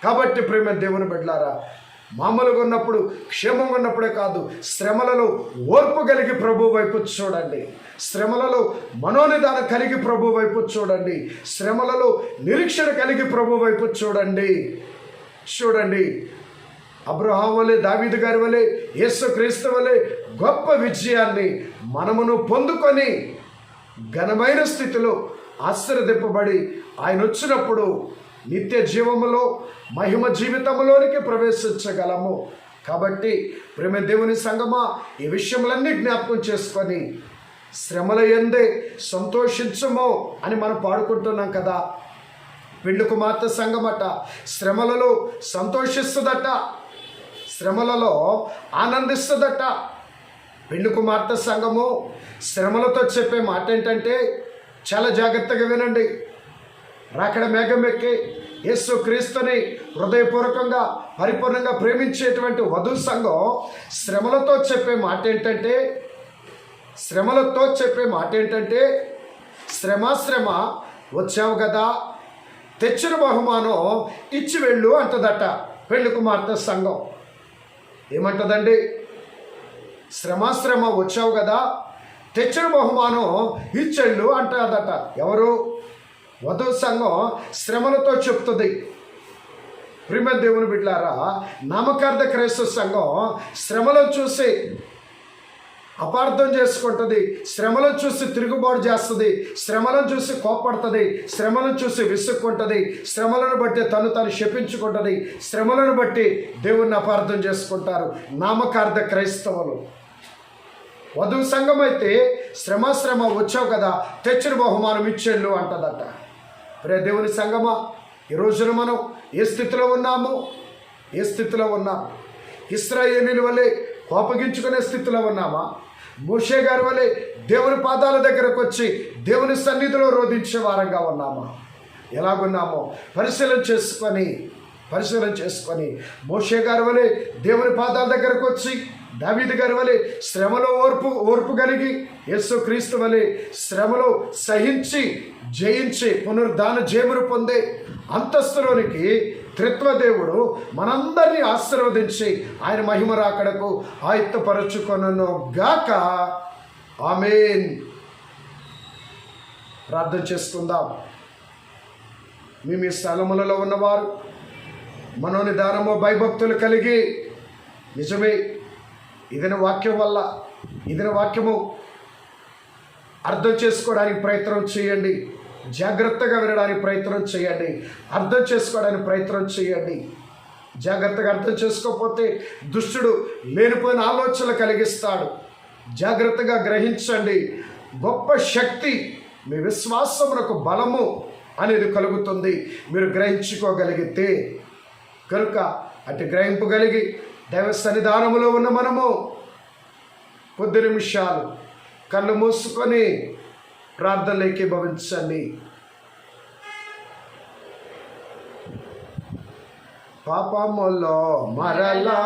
Speaker 1: కాబట్టి ప్రేమ దేవుని బిడ్డలారా, మామూలుగా ఉన్నప్పుడు, క్షేమంగా ఉన్నప్పుడే కాదు, శ్రమలలో ఓర్పు కలిగి ప్రభు వైపు చూడండి. శ్రమలలో మనోనిదానం కలిగి ప్రభు వైపు చూడండి. శ్రమలలో నిరీక్షణ కలిగి ప్రభు వైపు చూడండి. అబ్రహాము వలె, దావీదు గారి వలె, యేసుక్రీస్తు వలె గొప్ప విజయాన్ని మనమును పొందుకొని ఘనమైన స్థితిలో ఆశీర్వదింపబడి ఆయన వచ్చినప్పుడు నిత్య జీవములో, మహిమ జీవితంలోనికి ప్రవేశించగలము. కాబట్టి ప్రేమ దేవుని సంగమా, ఈ విషయములన్నీ జ్ఞాపకం చేసుకొని శ్రమల యందే సంతోషించము అని మనం పాడుకుంటున్నాం కదా. పెండ్లి కుమార్తె సంఘమట శ్రమలలో సంతోషిస్తుందట, శ్రమలలో ఆనందిస్తుందట. పెండ్లి కుమార్తె సంఘము శ్రమలతో చెప్పే మాట ఏంటంటే, చాలా జాగ్రత్తగా వినండి. రాకడ మేఘం ఎక్కి యేసు క్రీస్తుని హృదయపూర్వకంగా పరిపూర్ణంగా ప్రేమించేటువంటి వధు సంఘం శ్రమలతో చెప్పే మాట ఏంటంటే, శ్రమ వచ్చావు కదా, తెచ్చిన బహుమానం ఇచ్చి వెళ్ళు అంటదట పెళ్లి కుమార్తె సంఘం. ఏమంటదండి? శ్రమ వచ్చావు కదా, తెచ్చిన బహుమానం ఇచ్చెళ్ళు అంటదట. ఎవరు? వధువు సంఘం శ్రమలతో చెప్తుంది. ప్రియమైన దేవుని బిడ్డలారా, నామకార్థ క్రైస్తవ సంఘం శ్రమలను చూసి అపార్థం చేసుకుంటుంది, శ్రమలను చూసి తిరుగుబాటు చేస్తుంది, శ్రమలను చూసి కోపడుతుంది, శ్రమలను చూసి విసుక్కుంటుంది, శ్రమలను బట్టి తను శపించుకుంటుంది, శ్రమలను బట్టి దేవుణ్ణి అపార్థం చేసుకుంటారు నామకార్థ క్రైస్తవులు. వధువు సంఘం అయితే శ్రమ వచ్చావు కదా, తెచ్చిన బహుమానం ఇచ్చేళ్ళు అంటదట. ప్రియ దేవుని సంఘమా, ఈ రోజున మనం ఏ స్థితిలో ఉన్నాము? ఇశ్రాయేలీయుల వలె కోపగించుకునే స్థితిలో ఉన్నామా? మోషే గారి వలె దేవుని పాదాల దగ్గరకు వచ్చి దేవుని సన్నిధిలో రోధించే వారంగా ఉన్నామా? ఎలాగున్నామో పరిశీలన చేసుకొని మోషే గారి వలె దేవుని పాదాల దగ్గరకు వచ్చి, దావీదు గారి వలె శ్రమలో ఓర్పు కలిగి, యేసుక్రీస్తు వలె శ్రమలో సహించి జయించి పునరుద్ధాన జయమును పొందే అంతస్తులోనికి త్రిత్వదేవుడు మనందరినీ ఆశీర్వదించి ఆయన మహిమ రాకడకు ఆయుత్తపరచుకొనును గాక. ఆమేన్. ప్రార్థన చేసుకుందాం. మీ స్థలములలో ఉన్నవారు మనోనిదానము, భయభక్తులు కలిగి నిజమే ఇదిన వాక్యము అర్థం చేసుకోవడానికి ప్రయత్నం చేయండి, జాగ్రత్తగా వినడానికి ప్రయత్నం చేయండి, అర్థం చేసుకోవడానికి ప్రయత్నం చేయండి. జాగ్రత్తగా అర్థం చేసుకోకపోతే దుష్టుడు లేనిపోయిన ఆలోచనలు కలిగిస్తాడు. జాగ్రత్తగా గ్రహించండి. గొప్ప శక్తి, మీ విశ్వాసమునకు బలము అనేది కలుగుతుంది మీరు గ్రహించుకోగలిగితే. కనుక అటు గ్రహింపగలిగి దైవ సన్నిధానములో ఉన్న మనము కొద్ది నిమిషాలు కళ్ళు మూసుకొని ప్రార్థనలోకి భవించండి. పాపములో మరలా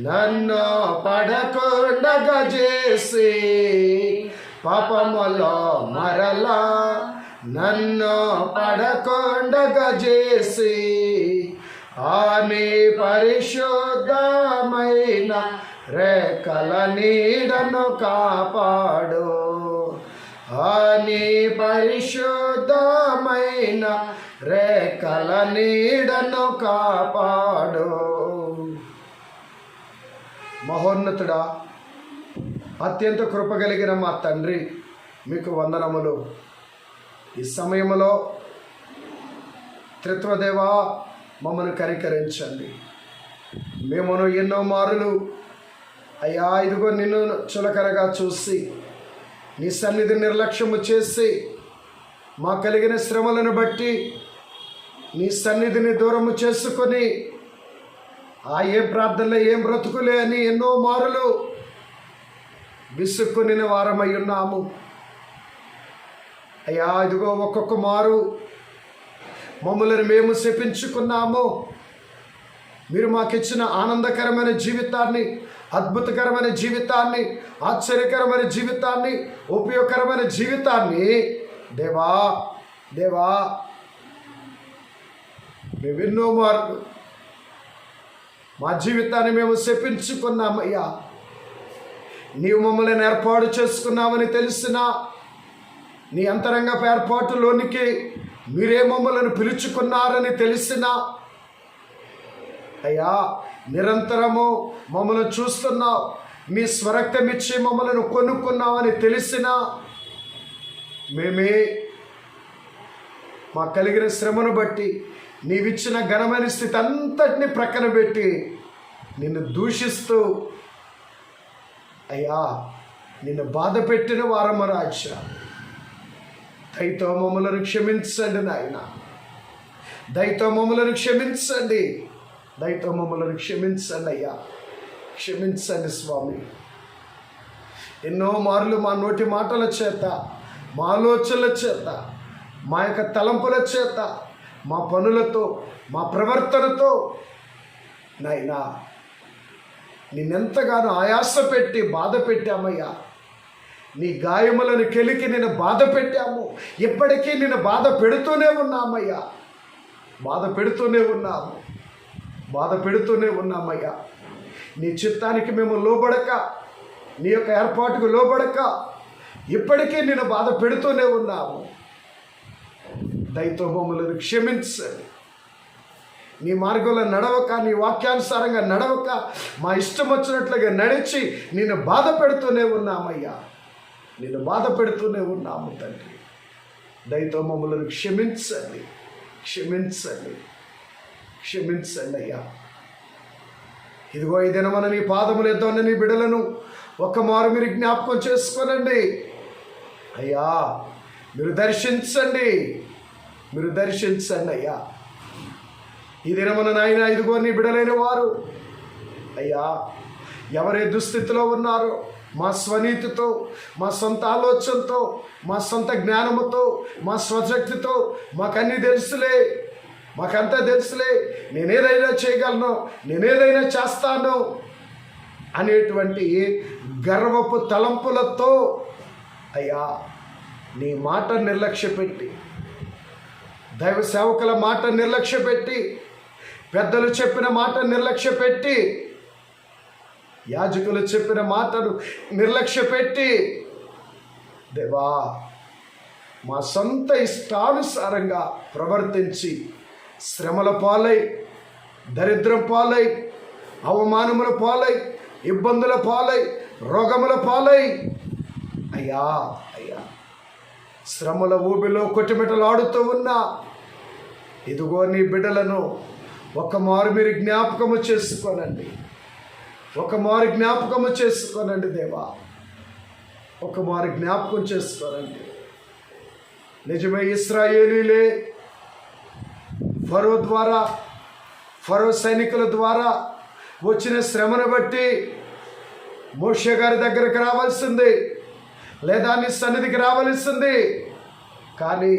Speaker 1: నన్ను పడకుండగా చేసి, పాపములో మరలా నన్ను పడకుండగా చేసి, ఆమె పరిశుద్ధమైన రేఖల నీడను కాపాడు, ఆని పరిశుద్ధమైన రేఖల నీడను కాపాడు. మహోన్నతుడా, అత్యంత కృపగలిగిన మా తండ్రి, మీకు వందనములు. ఈ సమయంలో త్రిత్వదేవా మమ్మల్ని కనికరించండి. మేమును ఎన్నో మారులు అయ్యా ఇదిగో నిన్ను చులకనగా చూసి నీ సన్నిధి నిర్లక్ష్యము చేసి మా కలిగిన శ్రమలను బట్టి నీ సన్నిధిని దూరము చేసుకొని ఏ ప్రార్థనలో ఏం బ్రతుకులే అని ఎన్నో మారులు విసుక్కుని వారమై ఉన్నాము. అయ్యా ఇదిగో ఒక్కొక్క మారు మమ్మల్ని మేము శపించుకున్నాము. మీరు మాకిచ్చిన ఆనందకరమైన జీవితాన్ని, అద్భుతకరమైన జీవితాన్ని, ఆశ్చర్యకరమైన జీవితాన్ని, ఉపయోగకరమైన జీవితాన్ని దేవా దేవా మేమెన్నో మార్లు మా జీవితాన్ని మేము శపించుకున్నామయ్యా. నీవు మమ్మల్ని ఏర్పాటు చేసుకున్నామని తెలిసినా, నీ అంతరంగ ఏర్పాటులోనికి మీరే మమ్మల్ని పిలుచుకున్నారని తెలిసినా అయ్యా నిరంతరము మమ్మల్ని చూస్తున్నావు, మీ స్వరక్తం ఇచ్చి మమ్మల్ని కొనుక్కున్నామని తెలిసినా మేమే మా కలిగిన శ్రమను బట్టి నీవిచ్చిన ఘనమైన స్థితి అంతటిని ప్రక్కన పెట్టి నిన్ను దూషిస్తూ అయ్యా నిన్ను బాధ పెట్టిన వారము రాజా. దయతో మమ్మల్ని క్షమించండి నాయన, దయతో మమ్మల్ని క్షమించండి, దయతో మమ్మల్ని క్షమించండి అయ్యా, క్షమించండి స్వామి. ఎన్నో మార్లు మా నోటి మాటల చేత, మా ఆలోచనల చేత, మా యొక్క తలంపుల చేత, మా పనులతో, మా ప్రవర్తనతో నాయనా నిన్నెంతగానో ఆయాస పెట్టి బాధ పెట్టామయ్యా. నీ గాయములను కెలికి నేను బాధ పెట్టాము. ఇప్పటికీ నేను బాధ పెడుతూనే ఉన్నామయ్యా, బాధ పెడుతూనే ఉన్నాము, బాధ పెడుతూనే ఉన్నామయ్యా. నీ చిత్తానికి మేము లోబడక, నీ యొక్క ఏర్పాటుకు లోబడక ఇప్పటికీ నేను బాధ పెడుతూనే ఉన్నాము. దయతో మమ్మల్ని క్షమించండి. నీ మార్గంలో నడవక, నీ వాక్యానుసారంగా నడవక, మా ఇష్టం వచ్చినట్లుగా నడిచి నేను బాధ పెడుతూనే ఉన్నామయ్యా, నేను బాధ పెడుతూనే ఉన్నాము తండ్రి. దయతో మమ్మల్ని క్షమించండి, క్షమించండి, క్షమించండి అయ్యా. ఇదిగో ఈ దినమన నీ పాదములు ఎద్దన్న నీ బిడ్డలను ఒక్క మారు మీరు జ్ఞాపకం చేసుకోనండి అయ్యా. మీరు దర్శించండి, మీరు దర్శించండి అయ్యా. ఈ దినమున నాయన ఇదిగో నీ బిడ్డలైన వారు అయ్యా ఎవరే దుస్థితిలో ఉన్నారో, మా స్వనీతితో, మా సొంత ఆలోచనతో, మా సొంత జ్ఞానముతో, మా స్వశక్తితో మాకన్నీ తెలుసులే, మాకంతా తెలుసులే, నేనేదైనా చేయగలను, నేనేదైనా చేస్తాను అనేటువంటి గర్వపు తలంపులతో అయ్యా నీ మాట నిర్లక్ష్యపెట్టి, దైవ సేవకుల మాట నిర్లక్ష్యపెట్టి, పెద్దలు చెప్పిన మాట నిర్లక్ష్యపెట్టి, యాజకులు చెప్పిన మాటను నిర్లక్ష్యపెట్టి దేవా మా సొంత ఇష్టానుసారంగా ప్రవర్తించి శ్రమల పాలై, దరిద్రం పాలై, అవమానముల పాలై, ఇబ్బందుల పాలై, రోగముల పాలై అయ్యా అయ్యా శ్రమల ఊబిలో కొట్టిమిటలాడుతూ ఉన్నా ఇదిగో నీ బిడ్డలను ఒక మారు మీరు జ్ఞాపకము చేసుకోనండి, ఒక మారు జ్ఞాపకము చేసుకోనండి దేవా, ఒక మారు జ్ఞాపకం చేసుకోనండి. నిజమే ఇశ్రాయేలీలే ఫరో ద్వారా, ఫరో సైనికుల ద్వారా వచ్చిన శ్రమను బట్టి మోషే గారి దగ్గరికి రావాల్సింది, లేదా నీ సన్నిధికి రావాల్సింది. కానీ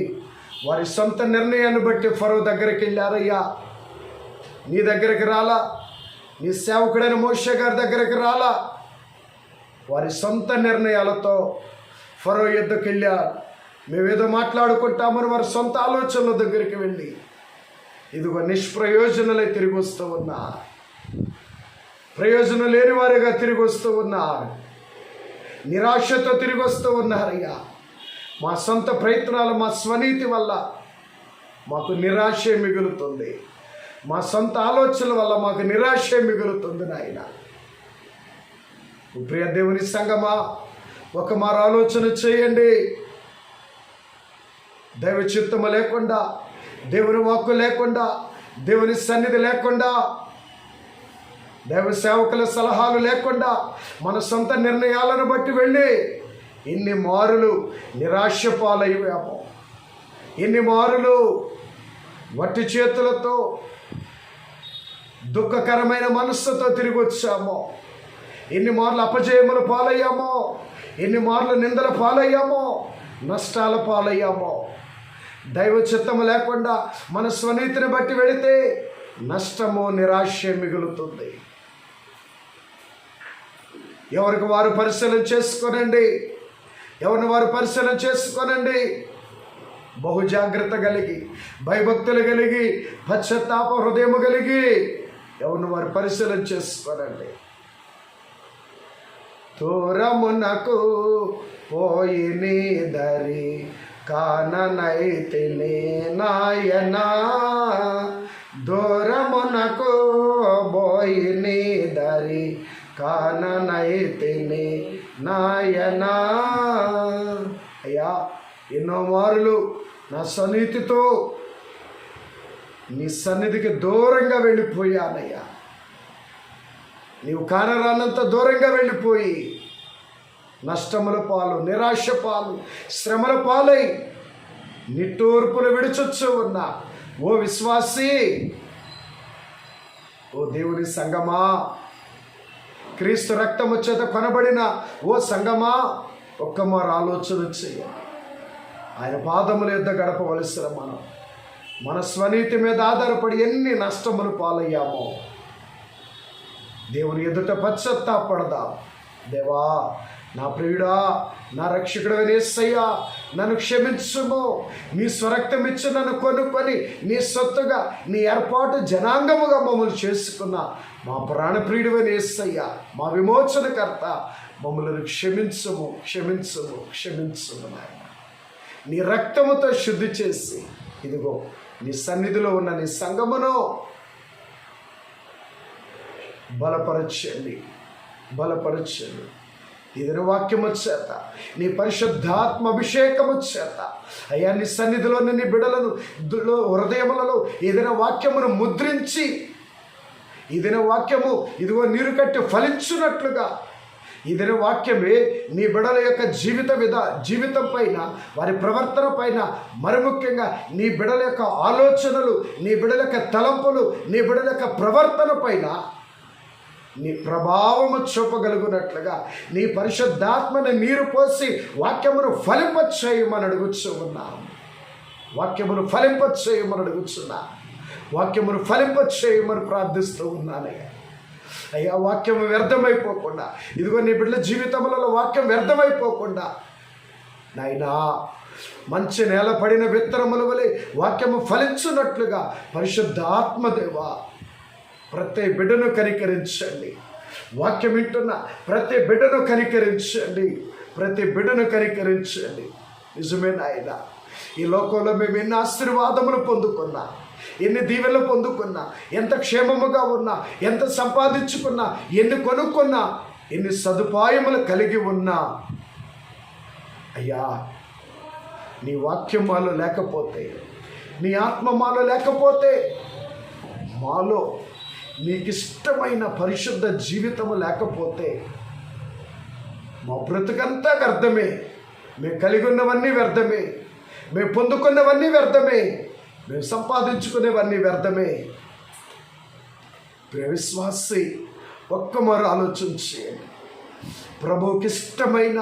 Speaker 1: వారి సొంత నిర్ణయాన్ని బట్టి ఫరో దగ్గరికి వెళ్ళారయ్యా. నీ దగ్గరికి రాలా, నీ సేవకుడైన మోషే గారి దగ్గరికి రాలా. వారి సొంత నిర్ణయాలతో ఫరో యుద్ధకు వెళ్ళారు. మేమేదో మాట్లాడుకుంటామని వారి సొంత ఆలోచనల దగ్గరికి వెళ్ళి ఇదిగో నిష్ప్రయోజనలై తిరిగి వస్తూ ఉన్నారు, ప్రయోజనం లేని వారిగా తిరిగి వస్తూ ఉన్నారు, నిరాశతో తిరిగి వస్తూ ఉన్నారయ్యా. మా సొంత ప్రయత్నాలు, మా స్వనీతి వల్ల మాకు నిరాశే మిగులుతుంది, మా సొంత ఆలోచనల వల్ల మాకు నిరాశే మిగులుతుంది నాయన. ప్రియ దేవుని సంగమా, ఒక మారు ఆలోచన చేయండి. దైవ చిత్తము లేకుండా, దేవుని వాక్కు లేకుండా, దేవుని సన్నిధి లేకుండా దైవ సేవకుల సలహాలు లేకుండా మన సొంత నిర్ణయాలను బట్టి వెళ్ళి ఎన్ని మారులు నిరాశ పాలయ్యామో, ఎన్ని మారులు వట్టి చేతులతో దుఃఖకరమైన మనస్సుతో తిరిగి వచ్చామో, ఎన్ని మార్లు అపజయములు పాలయ్యామో, ఎన్ని మార్లు నిందల పాలయ్యామో, నష్టాల పాలయ్యామో. దైవ చిత్తము లేకుండా మన స్వనీతిని బట్టి వెళితే నష్టము నిరాశ మిగులుతుంది. ఎవరికి వారు పరిశీలన చేసుకోనండి, ఎవరిని వారు పరిశీలన చేసుకోనండి. బహు జాగ్రత్త కలిగి, భయభక్తులు కలిగి, పశ్చాత్తాప హృదయము కలిగి ఎవరిని వారు పరిశీలన చేసుకోనండి. దూరమునకు పోయి నీ దరి కాననైతిని నాయనా, దూరమునకు పోయి నీ దరి కాననైతిని నాయనా. అయ్యా, ఎన్నో మారులు నా సన్నిధితో నీ సన్నిధికి దూరంగా వెళ్ళిపోయానయ్యా. నీవు కానరానంత దూరంగా వెళ్ళిపోయి నష్టముల పాలు, నిరాశ పాలు, శ్రమల పాలై నిట్టూర్పులు విడిచొచ్చు ఉన్నా ఓ విశ్వాసి, ఓ దేవుని సంగమా, క్రీస్తు రక్తము చేత కొనబడిన ఓ సంగమా, ఒక్కమారు ఆలోచన చేయండి. ఆయన పాదముల యొద్ద గడపవలసిన మన స్వనీతి మీద ఆధారపడి ఎన్ని నష్టములు పాలయ్యామో దేవుని ఎదుట పశ్చాత్తాపడదాం. దేవా, నా ప్రియుడా, నా రక్షకుడు యేసయ్యా, నన్ను క్షమించుము. నీ స్వరక్తం ఇచ్చి నన్ను కొనుక్కొని నీ సొత్తుగా, నీ ఏర్పాటు జనాంగముగా మమ్మల్ని చేసుకున్న మా ప్రాణప్రియుడు యేసయ్యా, మా విమోచనకర్త, మమ్మల్ని క్షమించుము, క్షమించుము, క్షమించుము నాయన. నీ రక్తముతో శుద్ధి చేసి ఇదిగో నీ సన్నిధిలో ఉన్న నీ సంగమును బలపరచండి, బలపరచండి. ఏదైనా వాక్యము చేత, నీ పరిశుద్ధాత్మ అభిషేకము చేత అయ్యా, నీ సన్నిధిలోని నీ బిడలను హృదయములలో ఏదైనా వాక్యమును ముద్రించి, ఏదైనా వాక్యము ఇదిగో నీరు కట్టి ఫలించున్నట్లుగా, ఏదైనా వాక్యమే నీ బిడల యొక్క జీవితం పైన, వారి ప్రవర్తన పైన, మరి ముఖ్యంగా నీ బిడల యొక్క ఆలోచనలు, నీ బిడల యొక్క తలంపులు, నీ బిడల యొక్క ప్రవర్తన పైన నీ ప్రభావము చూపగలుగునట్లుగా నీ పరిశుద్ధాత్మని నీరు పోసి వాక్యమును ఫలింపచేయమని అడుగుచూ ఉన్నాం. వాక్యమును ఫలింపచేయమని అడుగుచున్నా, వాక్యమును ఫలింపచేయమని ప్రార్థిస్తూ ఉన్నానయ్యా. అయ్యా, వాక్యము వ్యర్థమైపోకుండా, ఇదిగో నీ బిడ్డల జీవితములలో వాక్యం వ్యర్థమైపోకుండా నాయనా, మంచి నేల పడిన విత్తనముల వలె వాక్యము ఫలించున్నట్లుగా పరిశుద్ధాత్మదేవా ప్రతి బిడ్డను కనికరించండి. వాక్యం వింటున్న ప్రతి బిడ్డను కనికరించండి, ప్రతి బిడ్డను కనికరించండి. నిజమే నాయన, ఈ లోకంలో మేము ఎన్ని ఆశీర్వాదములు పొందుకున్నా, ఎన్ని దీవెనలు పొందుకున్నా, ఎంత క్షేమముగా ఉన్నా, ఎంత సంపాదించుకున్నా, ఎన్ని కొనుక్కున్నా, ఎన్ని సదుపాయములు కలిగి ఉన్నా, అయ్యా నీ వాక్యం మాలో లేకపోతే, నీ ఆత్మ మాలో లేకపోతే, మాలో నీకిష్టమైన పరిశుద్ధ జీవితము లేకపోతే మా బ్రతుకంతా వ్యర్థమే. మేము కలిగి ఉన్నవన్నీ వ్యర్థమే, మేము పొందుకున్నవన్నీ వ్యర్థమే, మేము సంపాదించుకునేవన్నీ వ్యర్థమే. విశ్వాసి, ఒక్కమారు ఆలోచన చేయండి. ప్రభువుకి ఇష్టమైన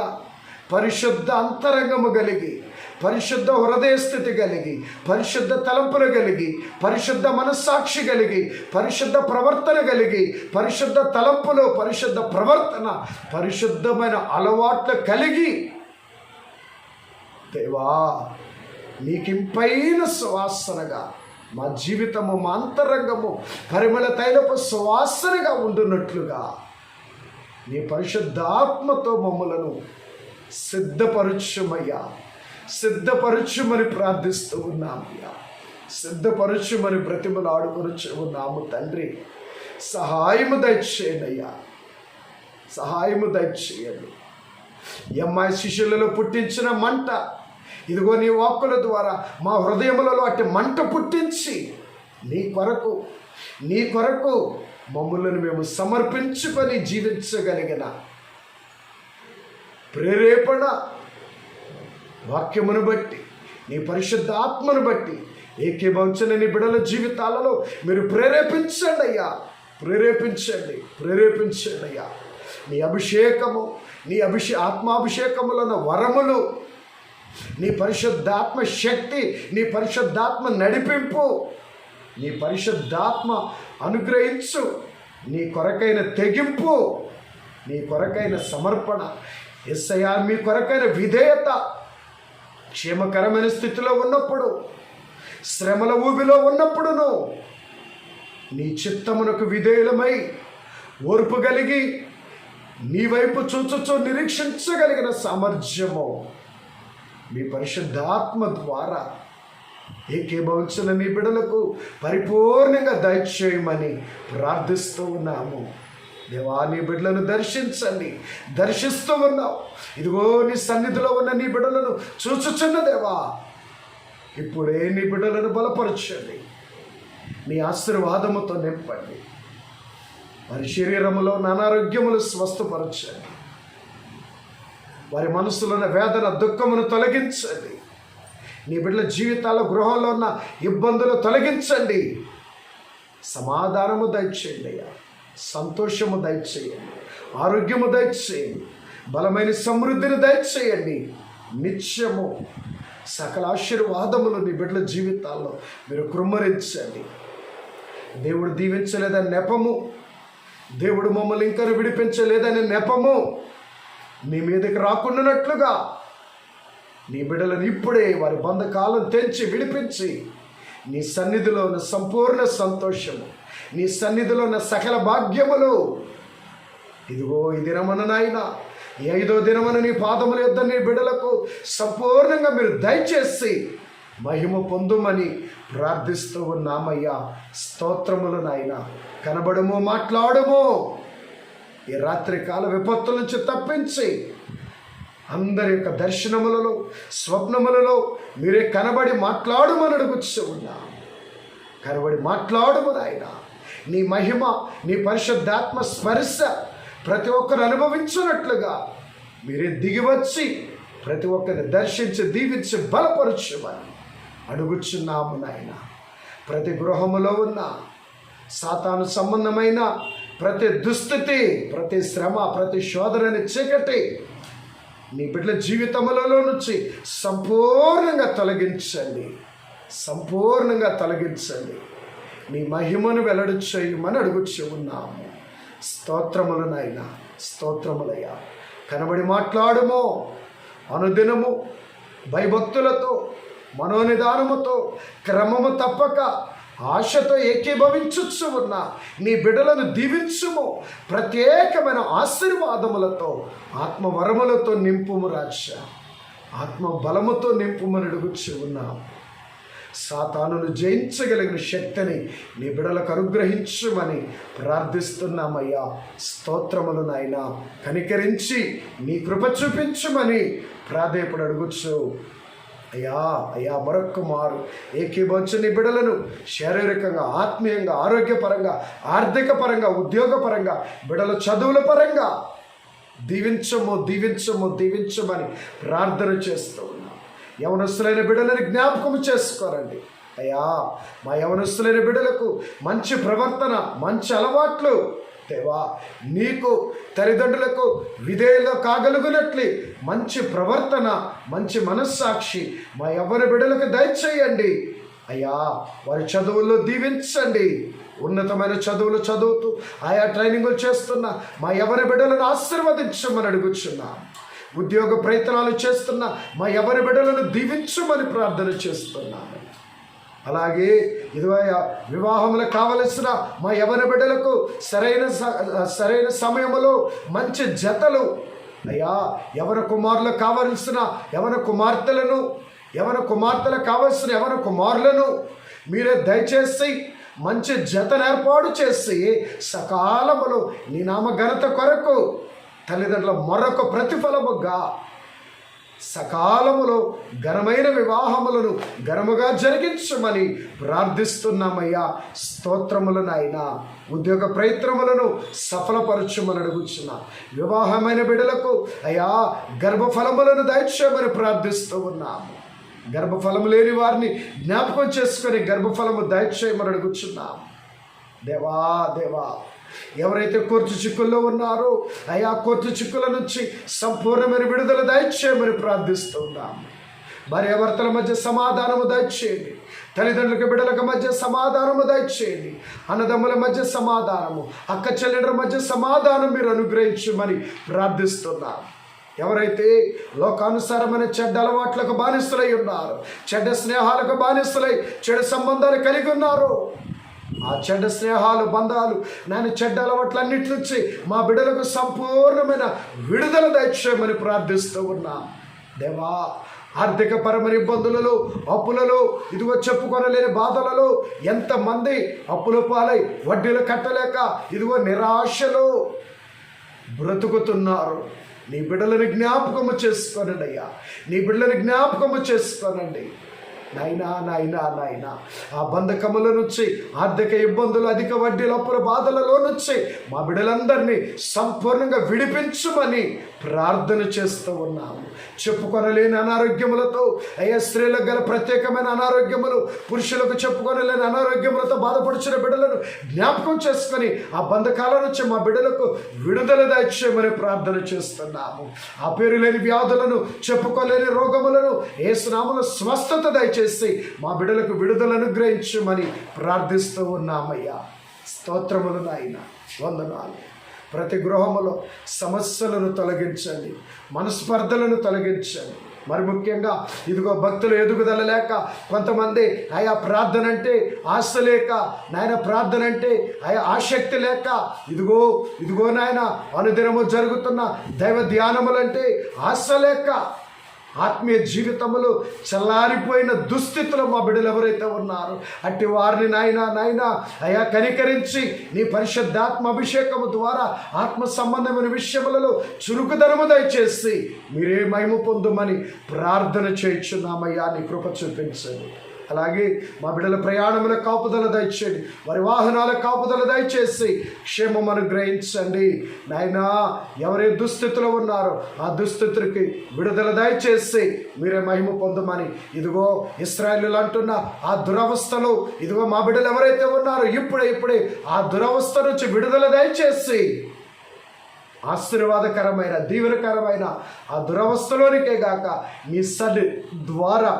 Speaker 1: పరిశుద్ధ అంతరంగము కలిగి, పరిశుద్ధ హృదయ స్థితి కలిగి, పరిశుద్ధ తలంపులు కలిగి, పరిశుద్ధ మనస్సాక్షి కలిగి, పరిశుద్ధ ప్రవర్తన కలిగి, పరిశుద్ధ తలంపులు, పరిశుద్ధ ప్రవర్తన, పరిశుద్ధమైన అలవాట్లు కలిగి, దేవా నీకింపైన సువాసనగా మా జీవితము, మా అంతరంగము పరిమళ తైలపు సువాసనగా ఉండునట్లుగా నీ పరిశుద్ధాత్మతో మమ్మలను సిద్ధపరచుమయ్యా, సిద్ధపరచుమని ప్రార్థిస్తూ ఉన్నామయ్యా, సిద్ధపరచుమని బ్రతిమలు ఆడుకొనుచు ఉన్నాము తండ్రి. సహాయము దయచేయండియ్యా, సహాయము దయచేయండి. అమ్మాయి శిష్యులలో పుట్టించిన మంట ఇదిగో నీ వాక్కుల ద్వారా మా హృదయములలో అట్టి మంట పుట్టించి నీ కొరకు మమ్మల్ని మేము సమర్పించుకొని జీవించగలిగిన ప్రేరేపణ వాక్యమును బట్టి, నీ పరిశుద్ధ ఆత్మను బట్టి ఏకీభవించిన నీ బిడ్డల జీవితాలలో మీరు ప్రేరేపించండి అయ్యా, ప్రేరేపించండి అయ్యా. నీ అభిషేకము, నీ ఆత్మాభిషేకములను వరములు, నీ పరిశుద్ధాత్మ శక్తి, నీ పరిశుద్ధాత్మ నడిపింపు, నీ పరిశుద్ధాత్మ అనుగ్రహించు, నీ కొరకైన తెగింపు, నీ కొరకైన సమర్పణ, యేసయ్యా మీ కొరకైన విధేయత, క్షేమకరమైన స్థితిలో ఉన్నప్పుడు, శ్రమల ఊబిలో ఉన్నప్పుడును నీ చిత్తమునకు విధేయులమై ఓర్పు కలిగి నీ వైపు చూచుచూ నిరీక్షించగలిగిన సామర్థ్యము మీ పరిశుద్ధాత్మ ద్వారా ఏకీభవించిన నీ బిడ్డలకు పరిపూర్ణంగా దయచేయమని ప్రార్థిస్తూ ఉన్నాము. దేవా, నీ బిడ్డలను దర్శిస్తూ ఉన్నావు. ఇదిగో నీ సన్నిధిలో ఉన్న నీ బిడ్డలను చూచుచున్న దేవా, ఇప్పుడే నీ బిడ్డలను బలపరచండి, నీ ఆశీర్వాదముతో నింపండి, వారి శరీరములో అనారోగ్యములు స్వస్థపరచండి, వారి మనసులో ఉన్న వేదన దుఃఖమును తొలగించండి, నీ బిడ్డల జీవితాల గృహంలో ఉన్న ఇబ్బందులు తొలగించండి, సమాధానము దయచేయండి అయ్యా, సంతోషము దయచేయండి, ఆరోగ్యము దయచేయండి, బలమైన సమృద్ధిని దయచేయండి. నిత్యము సకల ఆశీర్వాదములు నీ బిడ్డల జీవితాల్లో మీరు కృమ్మరించండి. దేవుడు దీవించలేదని నెపము, దేవుడు మమ్మల్ని ఇంకా విడిపించలేదని నెపము నీ మీదకి రాకుండానట్లుగా నీ బిడ్డలను ఇప్పుడే వారి బంధకాలను తెంచి విడిపించి నీ సన్నిధిలో ఉన్న సంపూర్ణ సంతోషము, నీ సన్నిధిలో ఉన్న సకల భాగ్యములు, ఇదిగో ఈ దినమున నాయన, ఈ 5వ దినమున నీ పాదముల యొద్ద నీ బిడ్డలకు సంపూర్ణంగా మీరు దయచేసి మహిమ పొందుమని ప్రార్థిస్తూ ఉన్నామయ్యా. స్తోత్రములు నాయన. కనబడము, మాట్లాడము, ఈ రాత్రికాల విపత్తుల నుంచి తప్పించి అందరి యొక్క దర్శనములలో, స్వప్నములలో మీరే కనబడి మాట్లాడమని అడుగుతూ ఉన్నా. కనబడి మాట్లాడము నాయన. నీ మహిమ, నీ పరిశుద్ధాత్మ స్పర్శ ప్రతి ఒక్కరు అనుభవించినట్లుగా మీరే దిగివచ్చి ప్రతి ఒక్కరిని దర్శించి దీవించి బలపరచమని అడుగుచున్నాము నాయన. ప్రతి గృహములో ఉన్న సాతాను సంబంధమైన ప్రతి దుస్థితి, ప్రతి శ్రమ, ప్రతి శోధనని చీకటి నీ బిడ్డల జీవితములలో నుంచి సంపూర్ణంగా తొలగించండి. నీ మహిమను వెల్లడి చేయమని అడుగుచూ ఉన్నాము. స్తోత్రములు నాయన, స్తోత్రములయ్యా. కనబడి మాట్లాడుమో, అనుదినము భయభక్తులతో, మనోనిదానముతో, క్రమము తప్పక ఆశతో ఏకీభవించుచు ఉన్న నీ బిడ్డలను దీవించుము. ప్రత్యేకమైన ఆశీర్వాదములతో, ఆత్మవరములతో నింపుము రాజా, ఆత్మ బలముతో నింపుమని అడుగుచూ ఉన్నాము. సాతానును జయించగలిగిన శక్తిని నీ బిడ్డలకు అనుగ్రహించుమని ప్రార్థిస్తున్నామయ్యా. స్తోత్రములు నాయన. కనికరించి నీ కృప చూపించుమని ప్రాధేయపడి అడుగుచు అయ్యా మరొక్క మారు ఏకీభవించిన నీ బిడ్డలను శారీరకంగా, ఆత్మీయంగా, ఆరోగ్యపరంగా, ఆర్థిక పరంగా, ఉద్యోగపరంగా, బిడ్డల చదువుల పరంగా దీవించమని ప్రార్థన చేస్తూ ఉన్నాం. యవనస్తులైన బిడ్డలని జ్ఞాపకం చేసుకోరండి అయ్యా. మా యవనస్తులైన బిడ్డలకు మంచి ప్రవర్తన, మంచి అలవాట్లు దేవా, నీకు తల్లిదండ్రులకు విధేయులుగా కాగలుగునట్లు మంచి ప్రవర్తన, మంచి మనస్సాక్షి మా యవ్వన బిడ్డలకు దయచేయండి అయ్యా. వారి చదువుల్లో దీవించండి. ఉన్నతమైన చదువులు చదువుతూ ఆయా ట్రైనింగులు చేస్తున్న మా యవ్వన బిడ్డలను ఆశీర్వదించమని అడుగుచున్నా. ఉద్యోగ ప్రయత్నాలు చేస్తున్న మా యవ్వన బిడ్డలను దీవించమని ప్రార్థన చేస్తున్నాను. అలాగే ఇదిగో వివాహములకు కావలసిన మా యవ్వన బిడ్డలకు సరైన సమయంలో మంచి జతలు అయ్యా, యవ్వన కుమారులకు కావలసిన యవ్వన కుమార్తెలను, యవ్వన కుమార్తెలకు కావలసిన యవ్వన కుమారులను మీరే దయచేసి మంచి జతను ఏర్పాటు చేసి సకాలములో నీ నామ ఘనత కొరకు తల్లిదండ్రుల మరొక ప్రతిఫలముగా సకాలములో ఘనమైన వివాహములను ఘనముగా జరిగించమని ప్రార్థిస్తున్నామయ్యా. స్తోత్రములు నాయనా. ఉద్యోగ ప్రయత్నములను సఫలపరచుమని అడుగుచున్నా. వివాహమైన బిడ్డలకు అయ్యా గర్భఫలములను దయచేయమని ప్రార్థిస్తూ ఉన్నాము. గర్భఫలము లేని వారిని జ్ఞాపకం చేసుకొని గర్భఫలము దయచేయమని అడుగుచున్నాము. దేవా దేవా, ఎవరైతే కోర్టు చిక్కుల్లో ఉన్నారో అయా కోర్టు చిక్కుల నుంచి సంపూర్ణమైన విడుదల దయచేయమని ప్రార్థిస్తున్నాము. భార్యాభర్తల మధ్య సమాధానము దయచేయండి. తల్లిదండ్రులకు బిడ్డలకు మధ్య సమాధానము దయచేయండి. అన్నదమ్ముల మధ్య సమాధానము, అక్క చెల్లెండ్రుల మధ్య సమాధానం మీరు అనుగ్రహించమని ప్రార్థిస్తున్నాము. ఎవరైతే లోకానుసారమైన చెడ్డ అలవాట్లకు బానిసలై ఉన్నారు, చెడ్డ స్నేహాలకు బానిసలై చెడు సంబంధాలు కలిగి ఉన్నారు, ఆ చెడ్డ స్నేహాలు బంధాలు నేను చెడ్డ అలవాట్లన్నిటి నుంచి మా బిడ్డలకు సంపూర్ణమైన విడుదల దయచేయమని ప్రార్థిస్తూ ఉన్నా. దేవా, ఆర్థిక పరమైన ఇబ్బందులలో, అప్పులలో, ఇదిగో చెప్పుకొనలేని బాధలలో ఎంతమంది అప్పుల పాలై వడ్డీలు కట్టలేక ఇదిగో నిరాశలో బ్రతుకుతున్నారు. నీ బిడ్డలను జ్ఞాపకము చేసుకోనండి అయ్యా. నీ బిడ్డలను జ్ఞాపకము చేసుకోనండి నాయనా. నాయనా నాయనా, ఆ బంధకముల నుంచి, ఆర్థిక ఇబ్బందులు, అధిక వడ్డీల అప్పుల బాధలలో నుంచి మా బిడ్డలందరినీ సంపూర్ణంగా విడిపించమని ప్రార్థన చేస్తూ ఉన్నాము. చెప్పుకొనలేని అనారోగ్యములతో అయ్యా, స్త్రీలకు గల ప్రత్యేకమైన అనారోగ్యములు, పురుషులకు చెప్పుకొనలేని అనారోగ్యములతో బాధపడుచున్న బిడ్డలను జ్ఞాపకం చేసుకొని ఆ బంధకాల నుంచి మా బిడ్డలకు విడుదల దయచేయమని ప్రార్థన చేస్తున్నాము. ఆ పేరు లేని వ్యాధులను, చెప్పుకోలేని రోగములను యేసు నామములో స్వస్థత దయచేసి మా బిడ్డలకు విడుదల అనుగ్రహించమని ప్రార్థిస్తూ ఉన్నామయ్యా. స్తోత్రములు నాయన, వందనాలు. ప్రతి గృహములో సమస్యలను తొలగించండి, మనస్పర్ధలను తొలగించండి. మరి ముఖ్యంగా ఇదిగో భక్తులు ఎదుగుదల లేక, కొంతమంది ఆయా ప్రార్థన అంటే ఆశ లేక, నాయన ప్రార్థన అంటే ఆయా ఆసక్తి లేక, ఇదిగో నాయన అనుదినము జరుగుతున్న దైవ ధ్యానములంటే ఆశ లేక, ఆత్మీయ జీవితములు చల్లారిపోయిన దుస్థితిలో మా బిడ్డలు ఎవరైతే ఉన్నారో అట్టి వారిని నాయన అయా కనికరించి నీ పరిశుద్ధాత్మ అభిషేకము ద్వారా ఆత్మ సంబంధమైన విషయములలో చురుకుదనము దయచేసి మీరే మహిమ పొందుమని ప్రార్థన చేయుచున్నామయ్యా. నీ కృప చూపించండి. అలాగే మా బిడ్డల ప్రయాణముల కాపుదల దయచేయండి, వారి వాహనాల కాపుదల దయచేసి క్షేమం అనుగ్రహించండి నాయనా. ఎవరే దుస్థితిలో ఉన్నారో ఆ దుస్థితులకి విడుదల దయచేసి మీరే మహిమ పొందమని ఇదిగో ఇశ్రాయేలీయులు అంటున్న ఆ దురవస్థలో ఇదిగో మా బిడ్డలు ఎవరైతే ఉన్నారో ఇప్పుడే ఆ దురవస్థ నుంచి విడుదల దయచేసి ఆశీర్వాదకరమైన దీవెనకరమైన ఆ దురవస్థలోనికే గాక మీ సన్నిధి ద్వారా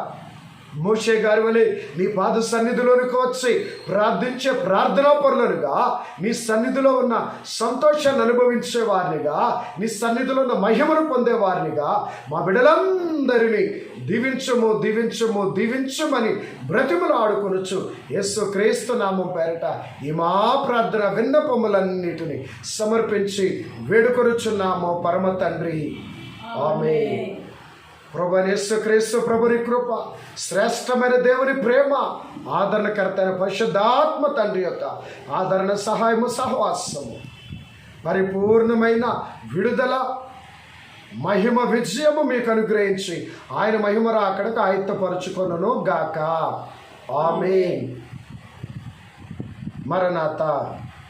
Speaker 1: మోషే గారి వలె నీ పాద సన్నిధిలోనికి వచ్చి ప్రార్థించే ప్రార్థనా పరులనుగా, నీ సన్నిధిలో ఉన్న సంతోషాన్ని అనుభవించే వారినిగా, నీ సన్నిధిలో ఉన్న మహిమను పొందేవారినిగా మా బిడ్డలందరినీ దీవించమని బ్రతిమలు ఆడుకొనొచ్చు యేసు క్రీస్తు నామం పేరట ఈ మా ప్రార్థన విన్నపములన్నిటిని సమర్పించి వేడుకొనుచున్నాము పరమ తండ్రి. ఆమేన్. ప్రభువైన యేసుక్రీస్తు ప్రభుని కృప, శ్రేష్టమైన దేవుని ప్రేమ, ఆదరణకర్త అయిన పరిశుద్ధాత్మ తండ్రి యొక్క ఆదరణ, సహాయము, సహవాసము, పరిపూర్ణమైన విడుదల, మహిమ, విజయము మీకు అనుగ్రహించి ఆయన మహిమ రాకడకు ఆయుత్తపరుచుకొనును గాక. ఆమేన్. మరణాత.